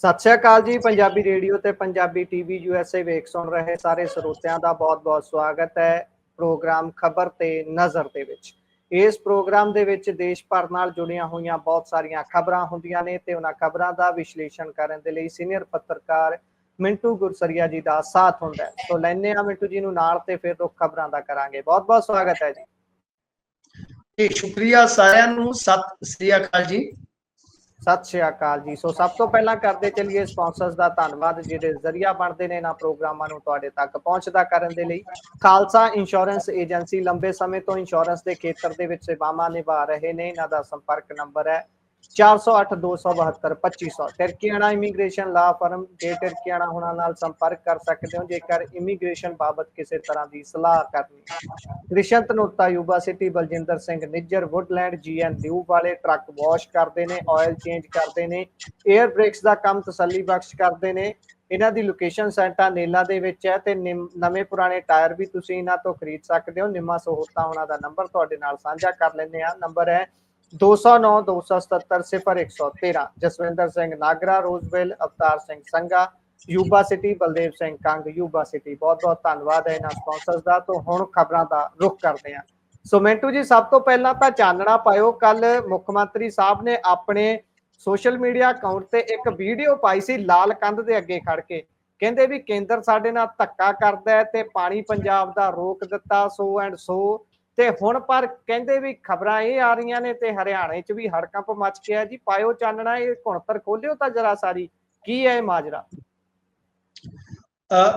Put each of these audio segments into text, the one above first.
ਸਤਿ ਸ਼੍ਰੀ ਅਕਾਲ ਜੀ। ਪੰਜਾਬੀ ਰੇਡੀਓ ਤੇ ਪੰਜਾਬੀ ਟੀਵੀ USA ਵੇਖ ਸੁਣ ਰਹੇ ਸਾਰੇ ਸਰੋਤਿਆਂ ਦਾ ਬਹੁਤ-ਬਹੁਤ ਸਵਾਗਤ ਹੈ ਪ੍ਰੋਗਰਾਮ ਖਬਰ ਤੇ ਨਜ਼ਰ ਦੇ ਵਿੱਚ। ਇਸ ਪ੍ਰੋਗਰਾਮ ਦੇ ਵਿੱਚ ਦੇਸ਼ ਭਰ ਨਾਲ ਜੁੜੀਆਂ ਹੋਈਆਂ ਬਹੁਤ ਸਾਰੀਆਂ ਖਬਰਾਂ ਹੁੰਦੀਆਂ ਨੇ ਤੇ ਉਹਨਾਂ ਖਬਰਾਂ ਦਾ ਵਿਸ਼ਲੇਸ਼ਣ ਕਰਨ ਦੇ ਲਈ ਸੀਨੀਅਰ ਪੱਤਰਕਾਰ ਮਿੰਟੂ ਗੁਰਸਰੀਆ ਜੀ ਦਾ ਸਾਥ ਹੁੰਦਾ ਹੈ। ਸੋ ਲੈਣੇ ਆ ਮਿੰਟੂ ਜੀ ਨੂੰ ਨਾਲ ਤੇ ਫਿਰ ਰੁੱਖ ਖਬਰਾਂ ਦਾ ਕਰਾਂਗੇ। ਬਹੁਤ-ਬਹੁਤ ਸਵਾਗਤ ਹੈ ਜੀ। ਸ਼ੁਕਰੀਆ ਸਾਰਿਆਂ ਨੂੰ। ਸਤਿ ਸ੍ਰੀ ਅਕਾਲ ਜੀ। ਸਤਿ ਸ਼੍ਰੀ ਅਕਾਲ ਜੀ। ਸੋ ਸਭ ਤੋਂ ਪਹਿਲਾਂ ਕਰਦੇ ਚੱਲੀਏ ਸਪਾਂਸਰਸ ਦਾ ਧੰਨਵਾਦ ਜਿਹੜੇ ਜ਼ਰੀਆ ਬਣਦੇ ਨੇ ਇਹਨਾਂ ਪ੍ਰੋਗਰਾਮਾਂ ਨੂੰ ਤੁਹਾਡੇ ਤੱਕ ਪਹੁੰਚਦਾ ਕਰਨ ਦੇ ਲਈ। ਖਾਲਸਾ ਇੰਸ਼ੋਰੈਂਸ ਏਜੰਸੀ ਲੰਬੇ ਸਮੇਂ ਤੋਂ ਇੰਸ਼ੋਰੈਂਸ ਦੇ ਖੇਤਰ ਦੇ ਵਿੱਚ ਸੇਵਾਵਾਂ ਨਿਭਾ ਰਹੇ ਨੇ। ਇਹਨਾਂ ਦਾ ਸੰਪਰਕ ਨੰਬਰ ਹੈ 4082722500। ਟਿਰਕੀਆਣਾ ਇਮੀਗ੍ਰੇਸ਼ਨ ਲਾ ਫਰਮ ਜੇ ਟਿਰਕੀਆਣਾ ਹੁਣਾਂ ਨਾਲ ਸੰਪਰਕ ਕਰ ਸਕਦੇ ਹੋ ਜੇਕਰ ਇਮੀਗ੍ਰੇਸ਼ਨ ਬਾਬਤ ਕਿਸੇ ਤਰ੍ਹਾਂ ਦੀ ਸਲਾਹ ਕਰਨੀ। ਕ੍ਰਿਸ਼ਨ ਤਨੋਤਾ Yuba City Baljinder Singh Nijjar Woodland GN lube ਵਾਲੇ ਟਰੱਕ ਵਾਸ਼ ਕਰਦੇ ਨੇ, ਆਇਲ ਚੇਂਜ ਕਰਦੇ ਨੇ, 에ਅਰ ਬ੍ਰੇਕਸ ਦਾ ਕੰਮ ਤਸੱਲੀ ਬਖਸ਼ ਕਰਦੇ ਨੇ। ਇਹਨਾਂ ਦੀ ਲੋਕੇਸ਼ਨ ਸੈਂਟਾ ਨੇਲਾ ਦੇ ਵਿੱਚ ਹੈ ਤੇ ਨਵੇਂ ਪੁਰਾਣੇ ਟਾਇਰ ਵੀ ਤੁਸੀਂ ਇਹਨਾਂ ਤੋਂ ਖਰੀਦ ਸਕਦੇ ਹੋ। ਨਿੰਮਾ ਸਹੂਲਤਾਂ ਉਹਨਾਂ ਦਾ ਨੰਬਰ ਤੁਹਾਡੇ ਨਾਲ ਸਾਂਝਾ ਕਰ ਲੈਂਦੇ ਆ। ਨੰਬਰ ਹੈ 209-277-0113। Jaswinder Singh Nagra Roseville, Avtar Singh Sangha Yuba City, Baldev Singh Kang Yuba City. ਬਹੁਤ-ਬਹੁਤ ਧੰਨਵਾਦ ਹੈ ਇਹਨਾਂ ਸਪਾਂਸਰਸ ਦਾ। ਤੋਂ ਹੁਣ ਖਬਰਾਂ ਦਾ ਰੁਖ ਕਰਦੇ ਹਾਂ। ਸੋ ਮਿੰਟੂ ਜੀ, ਸਭ ਤੋਂ ਪਹਿਲਾਂ ਤਾਂ ਚਾਨਣਾ ਪਾਇਓ, ਕੱਲ ਮੁੱਖ ਮੰਤਰੀ ਸਾਹਿਬ ਨੇ ਆਪਣੇ ਸੋਸ਼ਲ ਮੀਡੀਆ ਅਕਾਊਂਟ ਤੇ ਇੱਕ ਵੀਡੀਓ ਪਾਈ ਸੀ ਲਾਲ ਕੰਧ ਦੇ ਅੱਗੇ ਖੜ ਕੇ। ਕਹਿੰਦੇ ਵੀ ਕੇਂਦਰ ਸਾਡੇ ਨਾਲ ਧੱਕਾ ਕਰਦਾ ਹੈ ਤੇ ਪਾਣੀ ਪੰਜਾਬ ਦਾ ਰੋਕ ਦਿੱਤਾ ਸੋ ਐਂਡ ਸੋ। ਤੇ ਹੁਣ ਪਰ ਕਹਿੰਦੇ ਵੀ ਖਬਰਾਂ ਇਹ ਆ ਰਹੀਆਂ ਨੇ ਤੇ ਹਰਿਆਣੇ 'ਚ ਵੀ ਹੜਕੰਪ ਮਚ ਗਿਆ ਜੀ। ਪਾਇਓ ਚਾਨਣਾ, ਇਹ ਘੁਣਤਰ ਖੋਲਿਓ ਤਾਂ ਜਰਾ ਸਾਰੀ, ਕੀ ਹੈ ਇਹ ਮਾਜਰਾ?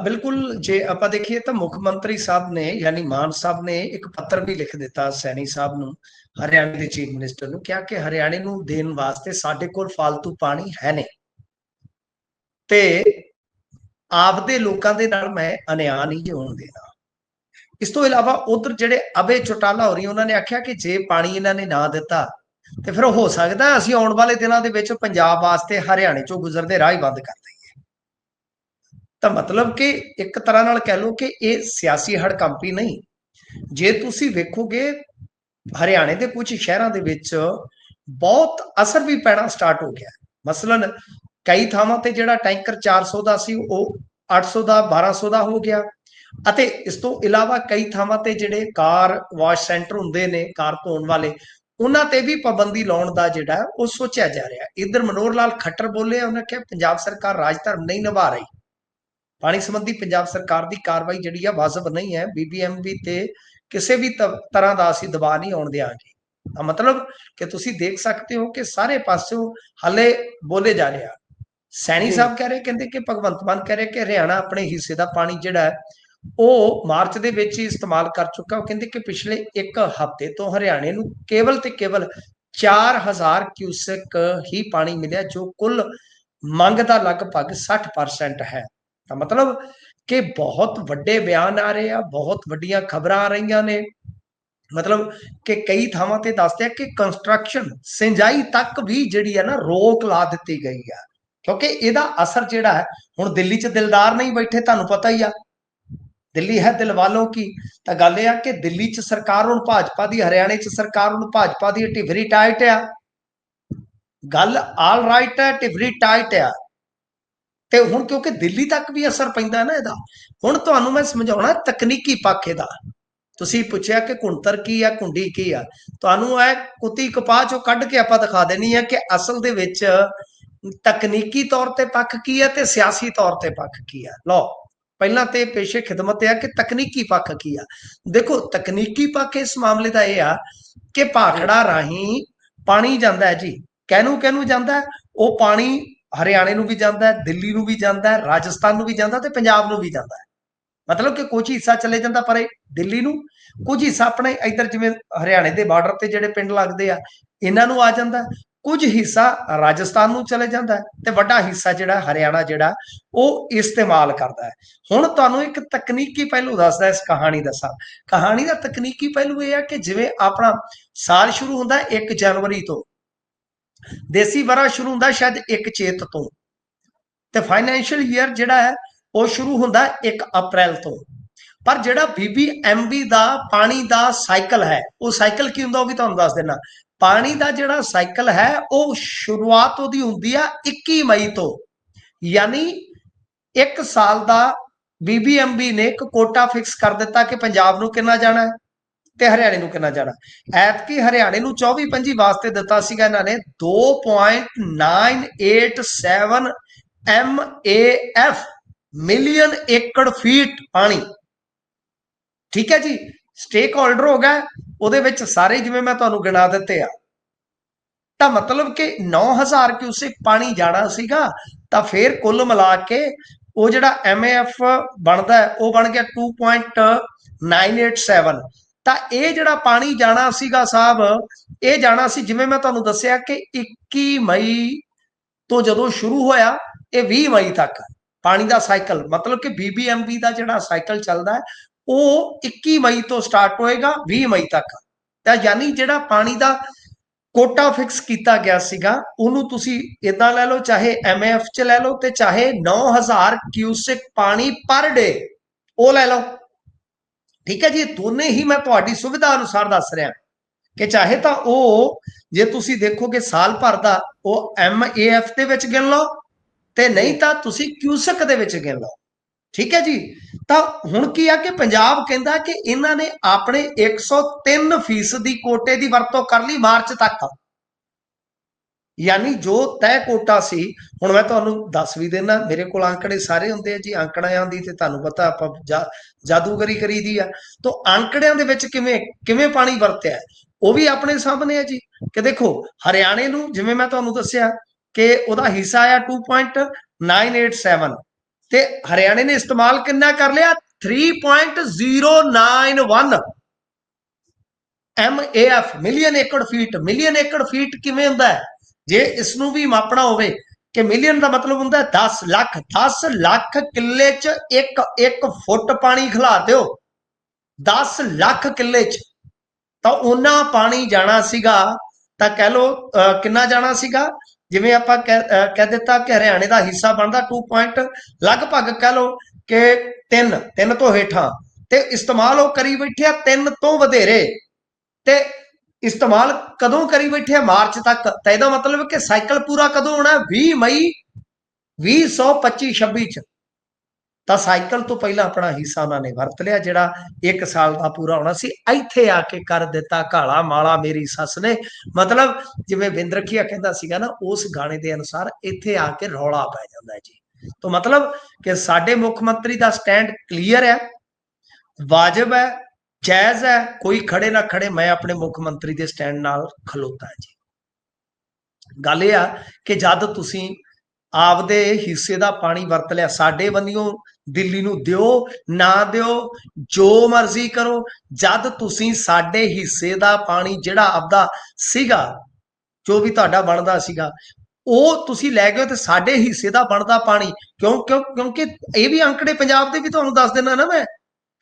ਬਿਲਕੁਲ, ਜੇ ਆਪਾਂ ਦੇਖੀਏ ਤਾਂ ਮੁੱਖ ਮੰਤਰੀ ਸਾਹਿਬ ਨੇ ਯਾਨੀ ਮਾਨ ਸਾਹਿਬ ਨੇ ਇੱਕ ਪੱਤਰ ਵੀ ਲਿਖ ਦਿੱਤਾ ਸੈਣੀ ਸਾਹਿਬ ਨੂੰ, ਹਰਿਆਣੇ ਦੇ ਚੀਫ ਮਿਨਿਸਟਰ ਨੂੰ, ਕਿਹਾ ਕਿ ਹਰਿਆਣੇ ਨੂੰ ਦੇਣ ਵਾਸਤੇ ਸਾਡੇ ਕੋਲ ਫालतू ਪਾਣੀ ਹੈ ਨਹੀਂ ਤੇ ਆਪਦੇ ਲੋਕਾਂ ਦੇ ਨਾਲ ਮੈਂ ਅਨਿਆਂ ਨਹੀਂ ਹੋਣ ਦੇਣਾ। ਇਸ ਤੋਂ ਇਲਾਵਾ ਉਧਰ ਜਿਹੜੇ ਅਬੇ ਚੌਟਾਲਾ ਹੋ ਰਹੀ, ਉਹਨਾਂ ਨੇ ਆਖਿਆ ਕਿ ਜੇ ਪਾਣੀ ਇਹਨਾਂ ਨੇ ਨਾ ਦਿੱਤਾ ਤੇ ਫਿਰ ਹੋ ਸਕਦਾ ਅਸੀਂ ਆਉਣ ਵਾਲੇ ਦਿਨਾਂ ਦੇ ਵਿੱਚ ਪੰਜਾਬ ਵਾਸਤੇ ਹਰਿਆਣੇ ਚੋਂ ਗੁਜ਼ਰਦੇ ਰਾਹ ਹੀ ਬੰਦ ਕਰ ਦਈਏ। ਤਾਂ ਮਤਲਬ ਕਿ ਇੱਕ ਤਰ੍ਹਾਂ ਨਾਲ ਕਹਿ ਲਓ ਕਿ ਇਹ ਸਿਆਸੀ ਹੜਕੰਪੀ ਨਹੀਂ। ਜੇ ਤੁਸੀਂ ਵੇਖੋਗੇ ਹਰਿਆਣੇ ਦੇ ਕੁਝ ਸ਼ਹਿਰਾਂ ਦੇ ਵਿੱਚ ਬਹੁਤ ਅਸਰ ਵੀ ਪੈਣਾ ਸਟਾਰਟ ਹੋ ਗਿਆ। ਮਸਲਨ ਕਈ ਥਾਵਾਂ ਤੇ ਜਿਹੜਾ ਟੈਂਕਰ 400 ਦਾ ਸੀ ਉਹ 800 ਦਾ 1200 ਦਾ ਹੋ ਗਿਆ। ਅਤੇ ਇਸ ਤੋਂ ਇਲਾਵਾ ਕਈ ਥਾਵਾਂ ਤੇ ਜਿਹੜੇ ਕਾਰ ਵਾਸ਼ ਸੈਂਟਰ ਹੁੰਦੇ ਨੇ, ਕਾਰ ਧੋਣ ਵਾਲੇ, ਉਹਨਾਂ ਤੇ ਵੀ ਪਾਬੰਦੀ ਲਾਉਣ ਦਾ ਜਿਹੜਾ ਉਹ ਸੋਚਿਆ ਜਾ ਰਿਹਾ। ਇੱਧਰ ਮਨੋਹਰ ਲਾਲ ਖੱਟਰ ਬੋਲੇ, ਉਹਨੇ ਕਿਹਾ ਪੰਜਾਬ ਸਰਕਾਰ ਰਾਜ ਧਰਮ ਨਹੀਂ ਨਿਭਾ ਰਹੀ। ਪਾਣੀ ਸੰਬੰਧੀ ਪੰਜਾਬ ਸਰਕਾਰ ਦੀ ਕਾਰਵਾਈ ਜਿਹੜੀ ਆ ਵਾਜਬ ਨਹੀਂ ਹੈ। BBMB ਤੇ ਕਿਸੇ ਵੀ ਤਰ੍ਹਾਂ ਦਾ ਅਸੀਂ ਦਬਾਅ ਨਹੀਂ ਆਉਣ ਦਿਆਂਗੇ। ਮਤਲਬ ਕਿ ਤੁਸੀਂ ਦੇਖ ਸਕਦੇ ਹੋ ਕਿ ਸਾਰੇ ਪਾਸਿਓਂ ਹਲੇ ਬੋਲੇ ਜਾ ਰਿਹਾ। ਸੈਣੀ ਸਾਹਿਬ ਕਹਿ ਰਹੇ, ਕਹਿੰਦੇ ਕਿ ਭਗਵੰਤ ਮਾਨ ਕਹਿ ਰਹੇ ਕਿ ਹਰਿਆਣਾ ਆਪਣੇ ਹਿੱਸੇ ਦਾ ਪਾਣੀ ਜਿਹੜਾ ਹੈ ਉਹ ਮਾਰਚ ਦੇ ਵਿੱਚ ਹੀ ਇਸਤੇਮਾਲ ਕਰ ਚੁੱਕਾ। ਉਹ ਕਹਿੰਦੇ ਕਿ ਪਿਛਲੇ ਇੱਕ ਹਫ਼ਤੇ ਤੋਂ ਹਰਿਆਣੇ ਨੂੰ ਕੇਵਲ ਤੇ ਕੇਵਲ 4000 ਕਿਊਸੈਕ ਹੀ ਪਾਣੀ ਮਿਲਿਆ, ਜੋ ਕੁੱਲ ਮੰਗ ਦਾ ਲਗਭਗ 60% ਹੈ। ਤਾਂ ਮਤਲਬ ਕਿ ਬਹੁਤ ਵੱਡੇ ਬਿਆਨ ਆ ਰਹੇ ਆ, ਬਹੁਤ ਵੱਡੀਆਂ ਖਬਰਾਂ ਆ ਰਹੀਆਂ ਨੇ। ਮਤਲਬ ਕਿ ਕਈ ਥਾਵਾਂ ਤੇ ਦੱਸਦੇ ਆ ਕਿ ਕੰਸਟਰਕਸ਼ਨ, ਸਿੰਜਾਈ ਤੱਕ ਵੀ ਜਿਹੜੀ ਹੈ ਨਾ ਰੋਕ ਲਾ ਦਿੱਤੀ ਗਈ ਆ, ਕਿਉਂਕਿ ਇਹਦਾ ਅਸਰ ਜਿਹੜਾ ਹੈ ਹੁਣ ਦਿੱਲੀ 'ਚ ਦਿਲਦਾਰ ਨਹੀਂ ਬੈਠੇ, ਤੁਹਾਨੂੰ ਪਤਾ ਹੀ ਆ। ਦਿੱਲੀ ਹੈ ਦਿਲ ਵਾਲੋਂ ਕੀ। ਤਾਂ ਗੱਲ ਇਹ ਆ ਕਿ ਦਿੱਲੀ 'ਚ ਸਰਕਾਰ ਹੁਣ ਭਾਜਪਾ ਦੀ, ਹਰਿਆਣੇ 'ਚ ਸਰਕਾਰ ਹੁਣ ਭਾਜਪਾ ਦੀ, ਢਿਵਰੀ ਟਾਈਟ ਆ। ਗੱਲ ਆਲ ਰਾਈਟ ਹੈ, ਢਿਵਰੀ ਟਾਈਟ ਆ। ਤੇ ਹੁਣ ਕਿਉਂਕਿ ਦਿੱਲੀ ਤੱਕ ਵੀ ਅਸਰ ਪੈਂਦਾ ਨਾ ਇਹਦਾ। ਹੁਣ ਤੁਹਾਨੂੰ ਮੈਂ ਸਮਝਾਉਣਾ ਤਕਨੀਕੀ ਪੱਖ ਇਹਦਾ। ਤੁਸੀਂ ਪੁੱਛਿਆ ਕਿ ਕੁੰਤਰ ਕੀ ਆ, ਕੁੰਡੀ ਕੀ ਆ। ਤੁਹਾਨੂੰ ਇਹ ਕੁੱਤੀ ਕਪਾਹ ਚੋਂ ਕੱਢ ਕੇ ਆਪਾਂ ਦਿਖਾ ਦੇਣੀ ਆ ਕਿ ਅਸਲ ਦੇ ਵਿੱਚ ਤਕਨੀਕੀ ਤੌਰ ਤੇ ਪੱਖ ਕੀ ਹੈ ਤੇ ਸਿਆਸੀ ਤੌਰ ਤੇ ਪੱਖ ਕੀ ਆ। ਲਓ, ਪਹਿਲਾਂ ਤੇ ਪੇਸ਼ੇ ਖਿਦਮਤ ਆ ਕਿ ਤਕਨੀਕੀ ਪੱਖ ਕੀ ਆ। ਦੇਖੋ, ਤਕਨੀਕੀ ਪੱਖ ਇਸ ਮਾਮਲੇ ਦਾ ਇਹ ਆ ਕਿ ਭਾਖੜਾ ਰਾਹੀਂ ਪਾਣੀ ਜਾਂਦਾ ਹੈ ਜੀ। ਕਿਹਨੂੰ ਜਾਂਦਾ? ਉਹ ਪਾਣੀ ਹਰਿਆਣੇ ਨੂੰ ਵੀ ਜਾਂਦਾ, ਦਿੱਲੀ ਨੂੰ ਵੀ ਜਾਂਦਾ, ਰਾਜਸਥਾਨ ਨੂੰ ਵੀ ਜਾਂਦਾ ਤੇ ਪੰਜਾਬ ਨੂੰ ਵੀ ਜਾਂਦਾ। ਮਤਲਬ ਕਿ ਕੁਝ ਹਿੱਸਾ ਚਲੇ ਜਾਂਦਾ ਪਰ ਦਿੱਲੀ ਨੂੰ, ਕੁਝ ਹਿੱਸਾ ਆਪਣੇ ਇੱਧਰ ਜਿਵੇਂ ਹਰਿਆਣੇ ਦੇ ਬਾਰਡਰ ਤੇ ਜਿਹੜੇ ਪਿੰਡ ਲੱਗਦੇ ਆ ਇਹਨਾਂ ਨੂੰ ਆ ਜਾਂਦਾ, ਕੁਝ ਹਿੱਸਾ ਰਾਜਸਥਾਨ ਨੂੰ ਚਲੇ ਜਾਂਦਾ ਤੇ ਵੱਡਾ ਹਿੱਸਾ ਜਿਹੜਾ ਹਰਿਆਣਾ ਜਿਹੜਾ ਉਹ ਇਸਤੇਮਾਲ ਕਰਦਾ ਹੈ। ਹੁਣ ਤੁਹਾਨੂੰ ਇੱਕ ਤਕਨੀਕੀ ਪਹਿਲੂ ਦੱਸਦਾ ਇਸ ਕਹਾਣੀ ਦਾ। ਕਹਾਣੀ ਦਾ ਤਕਨੀਕੀ ਪਹਿਲੂ ਇਹ ਆ ਕਿ ਜਿਵੇਂ ਆਪਣਾ ਸਾਲ ਸ਼ੁਰੂ ਹੁੰਦਾ 1 ਜਨਵਰੀ ਤੋਂ, ਦੇਸੀ ਵਰ੍ਹਾ ਸ਼ੁਰੂ ਹੁੰਦਾ ਸ਼ਾਇਦ 1 ਚੇਤ ਤੋਂ, ਤੇ ਫਾਈਨੈਂਸ਼ੀਅਲ ਈਅਰ ਜਿਹੜਾ ਹੈ ਉਹ ਸ਼ੁਰੂ ਹੁੰਦਾ 1 ਅਪ੍ਰੈਲ ਤੋਂ। ਪਰ ਜਿਹੜਾ BBMB ਦਾ ਪਾਣੀ ਦਾ ਸਾਈਕਲ ਹੈ, ਉਹ ਸਾਈਕਲ ਕੀ ਹੁੰਦਾ ਉਹ ਵੀ ਤੁਹਾਨੂੰ ਦੱਸ ਦੇਣਾ। ਪਾਣੀ ਦਾ ਜਿਹੜਾ ਸਾਈਕਲ ਹੈ ਉਹ ਸ਼ੁਰੂਆਤ ਉਹਦੀ ਹੁੰਦੀ ਆ 21 ਮਈ ਤੋਂ। यानी 1 साल का BBMB ने एक कोटा फिक्स कर दिता कि पंजाब नूं कितना जाना है ਤੇ ਹਰਿਆਣੇ ਨੂੰ ਕਿੰਨਾ ਜਾਣਾ। ਐਤਕੀ ਹਰਿਆਣੇ ਨੂੰ 24-25 ਵਾਸਤੇ ਦਿੱਤਾ ਸੀਗਾ ਇਹਨਾਂ ਨੇ 2.987 MAF ਮਿਲੀਅਨ ਏਕੜ ਫੀਟ ਪਾਣੀ। ਠੀਕ ਹੈ ਜੀ, ਸਟੇਕ ਹੋਲਡਰ ਹੋ ਗਿਆ ਉਹਦੇ ਵਿੱਚ ਸਾਰੇ ਜਿਵੇਂ ਮੈਂ ਤੁਹਾਨੂੰ ਗਿਣਾ ਦਿੱਤੇ ਆ। ਤਾਂ ਮਤਲਬ ਕਿ 9000 ਕਿਊਸਿਕ ਪਾਣੀ ਜਾਣਾ ਸੀਗਾ ਤਾਂ ਫਿਰ ਕੁੱਲ ਮਿਲਾ ਕੇ ਉਹ ਜਿਹੜਾ MAF ਬਣਦਾ ਉਹ ਬਣ ਗਿਆ 2.987। ਤਾਂ ਇਹ ਜਿਹੜਾ ਪਾਣੀ ਜਾਣਾ ਸੀਗਾ ਸਾਹਿਬ, ਇਹ ਜਾਣਾ ਸੀ ਜਿਵੇਂ ਮੈਂ ਤੁਹਾਨੂੰ ਦੱਸਿਆ ਕਿ 21 ਮਈ ਤੋਂ ਜਦੋਂ ਸ਼ੁਰੂ ਹੋਇਆ ਇਹ 20 ਮਈ ਤੱਕ ਪਾਣੀ ਦਾ ਸਾਈਕਲ, ਮਤਲਬ ਕਿ BBMB ਦਾ ਜਿਹੜਾ ਸਾਈਕਲ ਚੱਲਦਾ ਹੈ ਉਹ 21 ਮਈ ਤੋਂ ਸਟਾਰਟ ਹੋਏਗਾ 20 ਮਈ ਤੱਕ। ਤਾਂ ਯਾਨੀ ਜਿਹੜਾ ਪਾਣੀ ਦਾ ਕੋਟਾ ਫਿਕਸ ਕੀਤਾ ਗਿਆ ਸੀਗਾ ਉਹਨੂੰ ਤੁਸੀਂ ਇਦਾਂ ਲੈ ਲਓ, ਚਾਹੇ MAF ਚ ਲੈ ਲਓ ਤੇ ਚਾਹੇ 9000 ਕਿਊਸਿਕ ਪਾਣੀ ਪਰ ਡੇ ਉਹ ਲੈ ਲਓ। ठीक है जी, दोने ही मैं तुहाडी सुविधा अनुसार दस रहा कि चाहे तो वो जे तुसी देखोगे साल भर का वो MAF दे विच गिन लो ते नहीं तो तुसी क्यूसक दे विच गिन लो। ठीक है जी, तो हुण की है कि पंजाब कहंदा कि इन्हां ने अपने 103% कोटे की वरतों कर ली मार्च तक, यानी जो तय कोटा सी। हुण मैं तुहानूं दस भी देना, मेरे कोल आंकड़े सारे हुंदे आ जी, आंकड़ियां दी ते तुहानूं पता आपां जादूगरी करी दी आ। तो आंकड़ियां दे विच किवें पानी वरत्या वो भी अपने सामने है जी कि देखो हरियाणे नूं जिवें मैं तुहानूं दस्सिया कि उहदा हिस्सा आया 2.987 ते हरियाणे ने इस्तेमाल कितना कर लिया 3.091 MAF मिलियन एकड़ फीट। मिलियन एकड़ फीट किवें हुंदा है जे इसनूं भी मापना होवे कि मिलियन का मतलब हुंदा 10 लाख। 10 लाख किले च एक फुट पानी खिला दो, 10 लाख किले च तो उन्ना पानी जाना सीगा। तां कह लो किन्ना जाना सीगा, जिवें आपां कह दिता कि हरियाणे का हिस्सा बनता 2 लगभग कह लो कि 3 तो हेठां ते इस्तेमाल वो करी बैठे 3 तो वधेरे ते इस्तेमाल कदों करी बैठे मार्च तक। तो यदा मतलब कि साइकिल पूरा कदों होना 20 मई 2025-26 च। तो साइकिल तो पहला अपना हिस्सा उन्होंने वरत लिया जिहड़ा 1 साल का पूरा होना सी। इत्थे आके कर दिता काला माला मेरी सस ने, मतलब जिवें बिंद रखिया कहंदा सीगा ना उस गाने के अनुसार इत्थे आके रौला पै जांदा है जी। तो मतलब कि साडे मुख मंत्री का स्टैंड क्लीयर है, वाजिब है, जायज़ है, कोई खड़े ना खड़े मैं अपने मुख मंत्री के स्टैंड नाल खलोता है जी। गल यह कि जद तुसी आपदे हिस्से का पानी वरत लिया, साडे बंदियों दिल्ली नूं दिओ ना दिओ जो मर्जी करो, जद तुसी साडे हिस्से का पानी जिहड़ा आपदा सीगा जो भी तुहाडा बनदा सीगा ਉਹ ਤੁਸੀਂ ਲੈ ਗਏ ਤੇ ਸਾਡੇ ਹਿੱਸੇ ਦਾ ਬਣਦਾ ਪਾਣੀ ਕਿਉਂਕਿ ਇਹ ਵੀ ਅੰਕੜੇ ਪੰਜਾਬ ਦੇ ਵੀ ਤੁਹਾਨੂੰ ਦੱਸ ਦੇਣਾ ਨਾ ਮੈਂ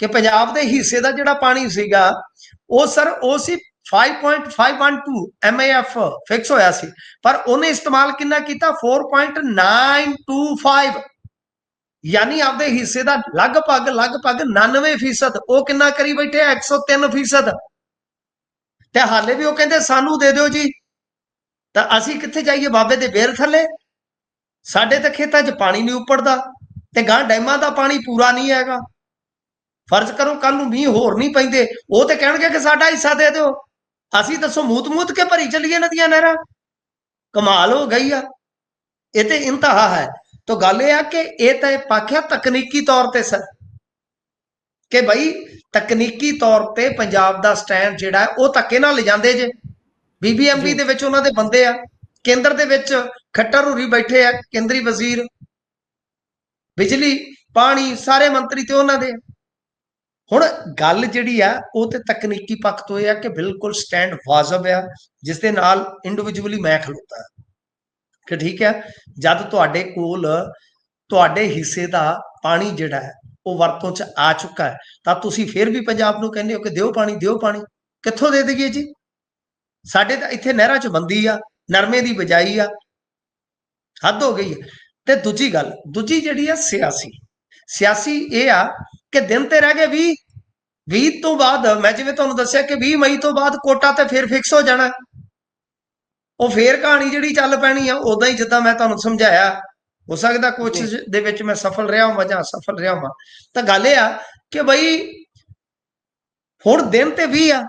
ਕਿ ਪੰਜਾਬ ਦੇ ਹਿੱਸੇ ਦਾ ਜਿਹੜਾ ਪਾਣੀ ਸੀਗਾ ਉਹ ਸਰ ਉਹ ਸੀ 5.512 MAF ਫਿਕਸ ਹੋਇਆ ਸੀ, ਪਰ ਉਹਨੇ ਇਸਤੇਮਾਲ ਕਿੰਨਾ ਕੀਤਾ 4.925, यानी आपदे हिस्से का लगभग 99%। वो किन्ना करी बैठे 103%। ते हाले भी वो कहते सानू दे दो जी, तो असी कित्थे जाइए बाबे दे बेर थले, साडे ते खेतां च पानी नहीं उपड़दा ते गां डैमां दा पानी पूरा नहीं हैगा। फर्ज करो कल नूं मींह होर नहीं पैंदे, वो ते कहणगे कि साडा हिस्सा दे दो, असी दसो मूत के भरी चलीए नदियां नहरां। कमाल हो गई आ, ये ते इंतहा है। तो गल यह कि यह तो पाख्या तकनीकी तौर पर सर कि बई तकनीकी तौर पर पंजाब का स्टैंड जिहड़ा है वो धक्के नाल ले जांदे जे। BBMB दे विच उन्हां दे बंदे आ, केंद्र दे विच खट्टर हुरी बैठे आ, केंद्री वजीर बिजली पानी सारे मंत्री ते उन्हां दे। हुण गल जिहड़ी आ वो ते तकनीकी पक्ष तो यह कि बिल्कुल स्टैंड वाजिब आ, जिस दे नाल इंडिविजुअली मैं खलोता कि ठीक है जद तुहाडे कोल तुहाडे हिस्से का पानी जिहड़ा है वो वरतों च आ चुका है तो तुसी फिर भी पंजाब नूं कहंदे हो कि दिओ पानी कित्थों दे दईए जी। साडे तां इत्थे नहरां च बंदी आ, नरमे दी बिजाई आ, हद हो गई है। ते दूजी गल दूजी जिहड़ी आ सियासी ये आ कि दिन ते रह गए 20 तो बाद मैं जिवें तुहानूं दस्सिया कि 20 मई तो बाद कोटा ते फिर फिक्स हो जाना। ਉਹ ਫੇਰ ਕਹਾਣੀ ਜਿਹੜੀ ਚੱਲ ਪੈਣੀ ਆ ਉਦਾਂ ਹੀ ਜਿੱਦਾਂ ਮੈਂ ਤੁਹਾਨੂੰ ਸਮਝਾਇਆ ਹੋ ਸਕਦਾ ਕੁਛ ਜੀ ਦੇ ਵਿੱਚ ਮੈਂ ਸਫਲ ਰਿਹਾ ਹਾਂ ਜਾਂ ਅਸਫਲ ਰਿਹਾ ਹਾਂ। ਤਾਂ ਗੱਲ ਇਹ ਆ ਕਿ ਬਈ ਹੁਣ ਦਿਨ ਤੇ 20 ਆ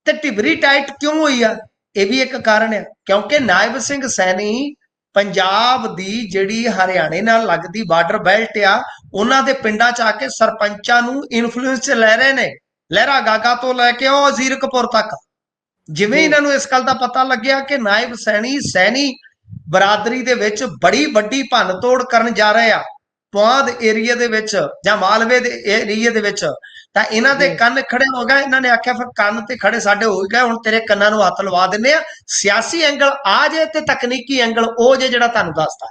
ਤੇ ਢਿਬਰੀ ਟਾਈਟ ਕਿਉਂ ਹੋਈ ਆ? ਇਹ ਵੀ ਇੱਕ ਕਾਰਨ ਆ, ਕਿਉਂਕਿ ਨਾਇਬ ਸਿੰਘ ਸੈਣੀ ਪੰਜਾਬ ਦੀ ਜਿਹੜੀ ਹਰਿਆਣੇ ਨਾਲ ਲੱਗਦੀ ਬਾਰਡਰ ਬੈਲਟ ਆ, ਉਹਨਾਂ ਦੇ ਪਿੰਡਾਂ 'ਚ ਆ ਕੇ ਸਰਪੰਚਾਂ ਨੂੰ ਇਨਫਲੂਐਂਸ 'ਚ ਲੈ ਰਹੇ ਨੇ, ਲਹਿਰਾ ਗਾਗਾ ਤੋਂ ਲੈ ਕੇ ਉਹ ਜ਼ੀਰਕਪੁਰ ਤੱਕ। ਜਿਵੇਂ ਇਹਨਾਂ ਨੂੰ ਇਸ ਗੱਲ ਦਾ ਪਤਾ ਲੱਗਿਆ ਕਿ ਨਾਇਬ ਸੈਣੀ ਬਰਾਦਰੀ ਦੇ ਵਿੱਚ ਬੜੀ ਵੱਡੀ ਭੰਨ-ਤੋੜ ਕਰਨ ਜਾ ਰਹੇ ਆ ਪੁਆਧ ਏਰੀਆ ਦੇ ਵਿੱਚ ਜਾਂ ਮਾਲਵੇ ਦੇ ਏਰੀਆ ਦੇ ਵਿੱਚ, ਤਾਂ ਇਹਨਾਂ ਦੇ ਕੰਨ ਖੜੇ ਹੋ ਗਏ। ਇਹਨਾਂ ਨੇ ਆਖਿਆ ਫਿਰ ਕੰਨ ਤੇ ਖੜੇ ਸਾਡੇ ਹੋ ਗਏ, ਹੁਣ ਤੇਰੇ ਕੰਨਾਂ ਨੂੰ ਹੱਥ ਲਵਾ ਦਿੰਦੇ ਆ। ਸਿਆਸੀ ਐਂਗਲ ਆ ਜੇ ਤੇ ਤਕਨੀਕੀ ਐਂਗਲ ਉਹ ਜੇ ਜਿਹੜਾ ਤੁਹਾਨੂੰ ਦੱਸਦਾ